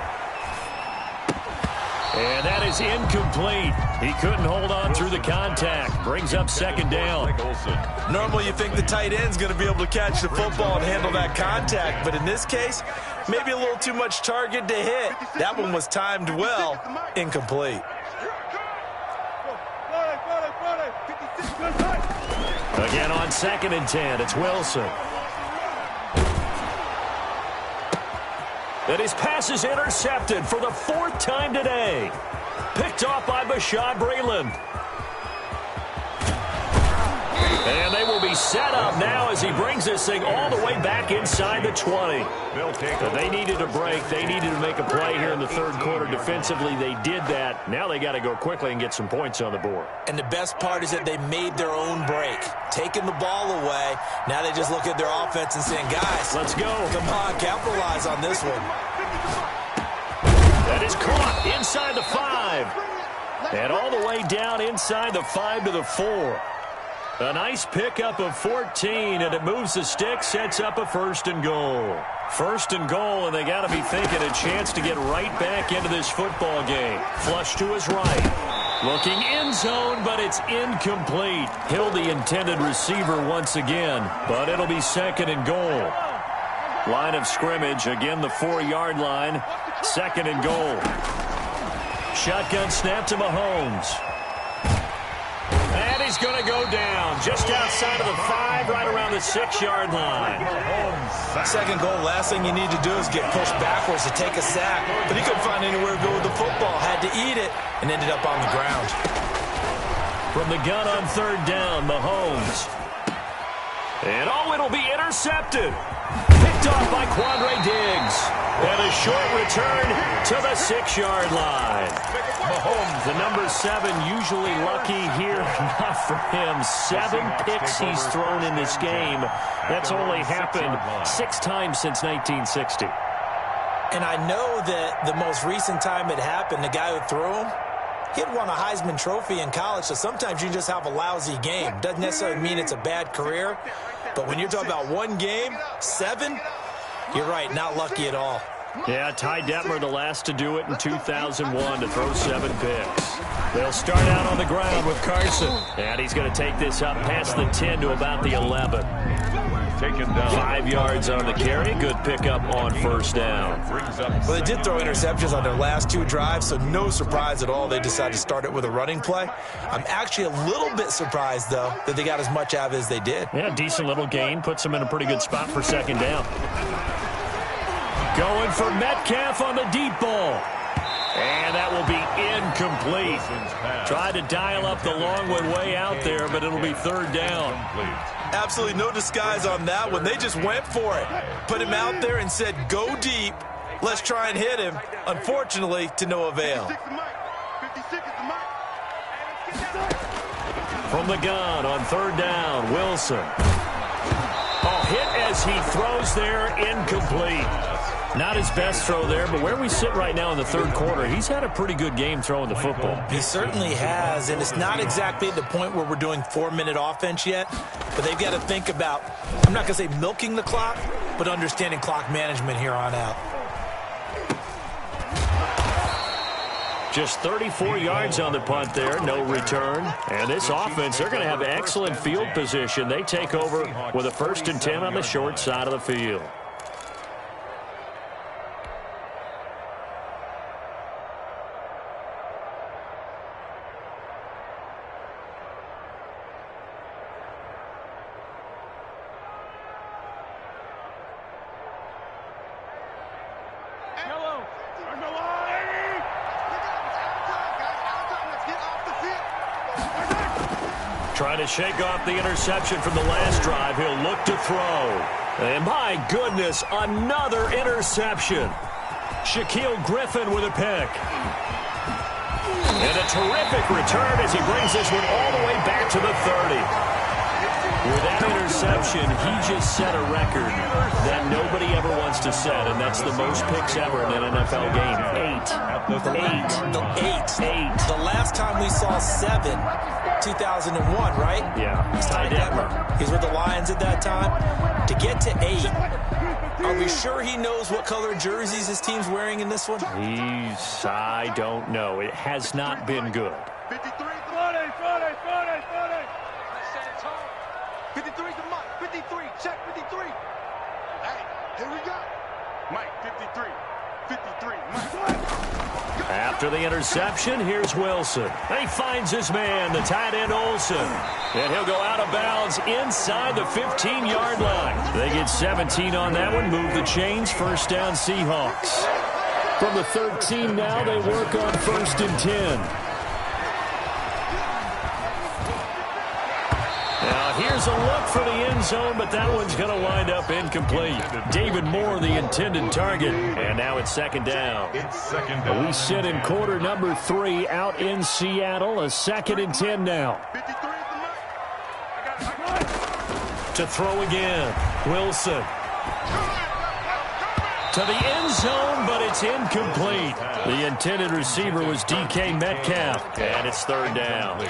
And that is incomplete. He couldn't hold on through the contact. Brings up 2nd down. Normally you think the tight end's going to be able to catch the football and handle that contact, but in this case, maybe a little too much target to hit. That one was timed well. Incomplete. Again on 2nd and 10, it's Wilson. And his pass is intercepted for the 4th time today. Picked off by Bashaud Breeland. And they will be set up now as he brings this thing all the way back inside the 20. So they needed a break. They needed to make a play here in the 3rd quarter. Defensively, they did that. Now they got to go quickly and get some points on the board. And the best part is that they made their own break. Taking the ball away. Now they just look at their offense and saying, guys, let's go. Come on, capitalize on this one. That is caught inside the 5. And all the way down inside the 5 to the 4. A nice pickup of 14, and it moves the stick, sets up a 1st and goal. 1st and goal, and they got to be thinking a chance to get right back into this football game. Flush to his right. Looking end zone, but it's incomplete. Hill, the intended receiver once again, but it'll be 2nd and goal. Line of scrimmage, again the 4-yard line. 2nd and goal. Shotgun snap to Mahomes. And he's going to go down just outside of the 5, right around the 6-yard line. 2nd goal, last thing you need to do is get pushed backwards to take a sack. But he couldn't find anywhere to go with the football. Had to eat it and ended up on the ground. From the gun on 3rd down, Mahomes. And it'll be intercepted. Picked off by Quandre Diggs. And a short return to the 6-yard line. Mahomes, the number 7, usually lucky here. Not for him. 7 picks he's thrown in this game. That's only happened 6 times since 1960. And I know that the most recent time it happened, the guy who threw him, he had won a Heisman Trophy in college, so sometimes you just have a lousy game. Doesn't necessarily mean it's a bad career. But when you're talking about 1 game, 7, you're right, not lucky at all. Yeah, Ty Detmer, the last to do it in 2001, to throw 7 picks. They'll start out on the ground with Carson. And he's going to take this up past the 10 to about the 11. Taken down. 5 yards on the carry. Good pickup on 1st down. Well, they did throw interceptions on their last 2 drives, so no surprise at all they decided to start it with a running play. I'm actually a little bit surprised, though, that they got as much out of it as they did. Yeah, decent little gain. Puts them in a pretty good spot for 2nd down. Going for Metcalf on the deep ball. And that will be incomplete. Tried to dial up the long one way out there, but it'll be 3rd down. Absolutely no disguise on that one. They just went for it. Put him out there and said, go deep. Let's try and hit him. Unfortunately, to no avail. From the gun on 3rd down, Wilson. Hit as he throws there, incomplete. Not his best throw there, but where we sit right now in the 3rd quarter, he's had a pretty good game throwing the football. He certainly has, and it's not exactly at the point where we're doing 4-minute offense yet, but they've got to think about, I'm not going to say milking the clock, but understanding clock management here on out. Just 34 yards on the punt there, no return. And this offense, they're going to have excellent field position. They take over with a 1st and 10 on the short side of the field. Trying to shake off the interception from the last drive. He'll look to throw. And my goodness, another interception. Shaquille Griffin with a pick. And a terrific return as he brings this one all the way back to the 30. With that interception, he just set a record that nobody ever wants to set, and that's the most picks ever in an NFL game. 8. The last time we saw 7, 2001, right? Yeah. Ty Detmer. He's with the Lions at that time. To get to 8, are we sure he knows what color jerseys his team's wearing in this one? I don't know. It has not been good. 53, 40. 53's the Mike. 53, check 53. Hey, here we go. Mike, 53. 53, Mike. After the interception, here's Wilson. He finds his man, the tight end Olsen. And he'll go out of bounds inside the 15-yard line. They get 17 on that one, move the chains, first down Seahawks. From the 13 now, they work on 1st and 10. Now, here's a look for the end zone, but that one's going to wind up incomplete. David Moore, the intended target. And now it's 2nd down. We sit in quarter number 3 out in Seattle. A 2nd and 10 now. To throw again. Wilson. To the end zone, but it's incomplete. The intended receiver was DK Metcalf, and it's 3rd down.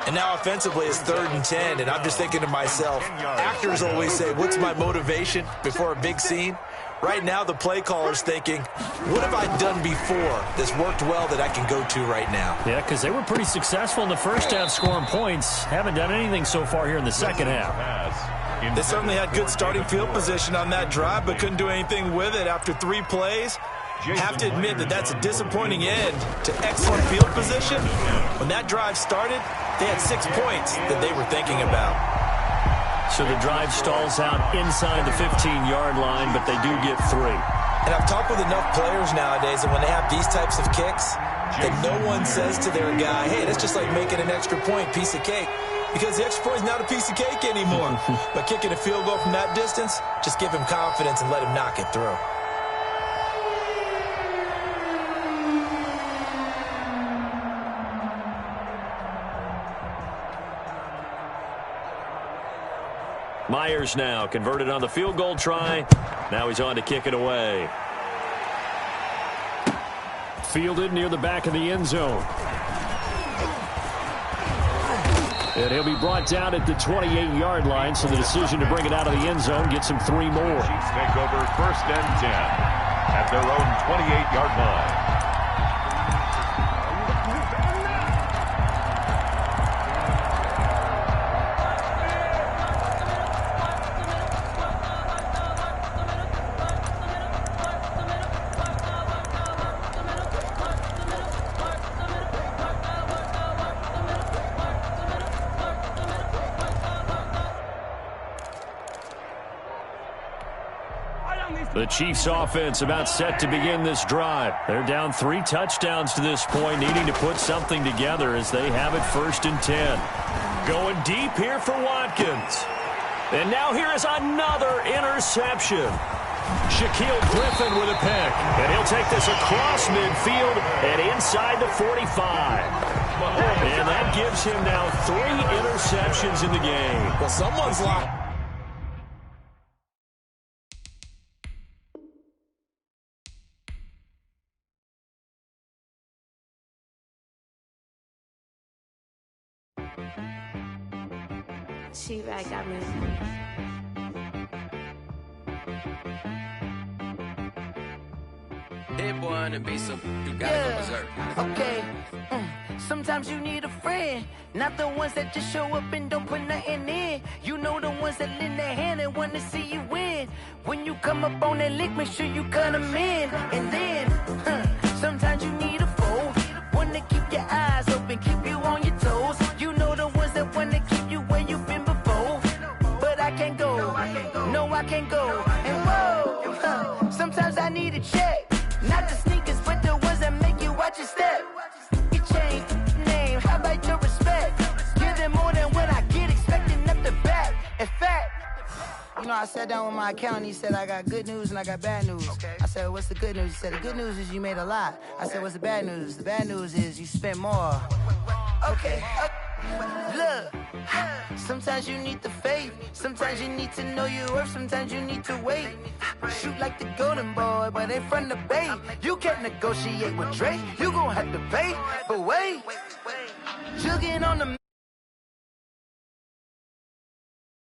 And now offensively it's 3rd and 10, and I'm just thinking to myself, actors always say, what's my motivation before a big scene? Right now the play caller's thinking, what have I done before that's worked well that I can go to right now? Yeah, because they were pretty successful in the first half scoring points. Haven't done anything so far here in the second half. They certainly had good starting field position on that drive, but couldn't do anything with it after 3 plays. Have to admit that that's a disappointing end to excellent field position. When that drive started, they had 6 points that they were thinking about. So the drive stalls out inside the 15-yard line, but they do get 3. And I've talked with enough players nowadays that when they have these types of kicks, that no one says to their guy, hey, that's just like making an extra point, piece of cake. Because the extra point is not a piece of cake anymore. But kicking a field goal from that distance, just give him confidence and let him knock it through. Myers now converted on the field goal try. Now he's on to kick it away. Fielded near the back of the end zone. And he'll be brought down at the 28-yard line, so the decision to bring it out of the end zone gets him 3 more. Chiefs take over 1st and 10 at their own 28-yard line. The Chiefs offense about set to begin this drive. They're down 3 touchdowns to this point, needing to put something together as they have it 1st and 10. Going deep here for Watkins. And now here is another interception. Shaquille Griffin with a pick. And he'll take this across midfield and inside the 45. And that gives him now 3 interceptions in the game. Well, someone's locked. She right got me. Hit one and be so you gotta go berserk. Okay. Sometimes you need a friend, not the ones that just show up and don't put nothing in. You know the ones that lend their hand and want to see you win. When you come up on that lick, make sure you cut them in. And then, sometimes you need a foe, one to keep your eyes open, keep you on your toes. You know the ones that want to keep you where you've been before. But I can't go, no I can't go. And whoa, sometimes I need a check. Not the sneakers, but the ones that make you watch your step. You change name, how about your respect? Give them more than what I get, expecting up the back. In fact, you know, I sat down with my accountant, he said, I got good news and I got bad news. Okay. I said, what's the good news? He said, the good news is you made a lot. I said, what's the bad news? The bad news is you spent more. Okay. Look, sometimes you need the faith. Sometimes you need to know your worth. Sometimes you need to wait. Shoot like the golden boy, but ain't from the bay. You can't negotiate with Drake. You gon' have to pay. But wait, jugging on the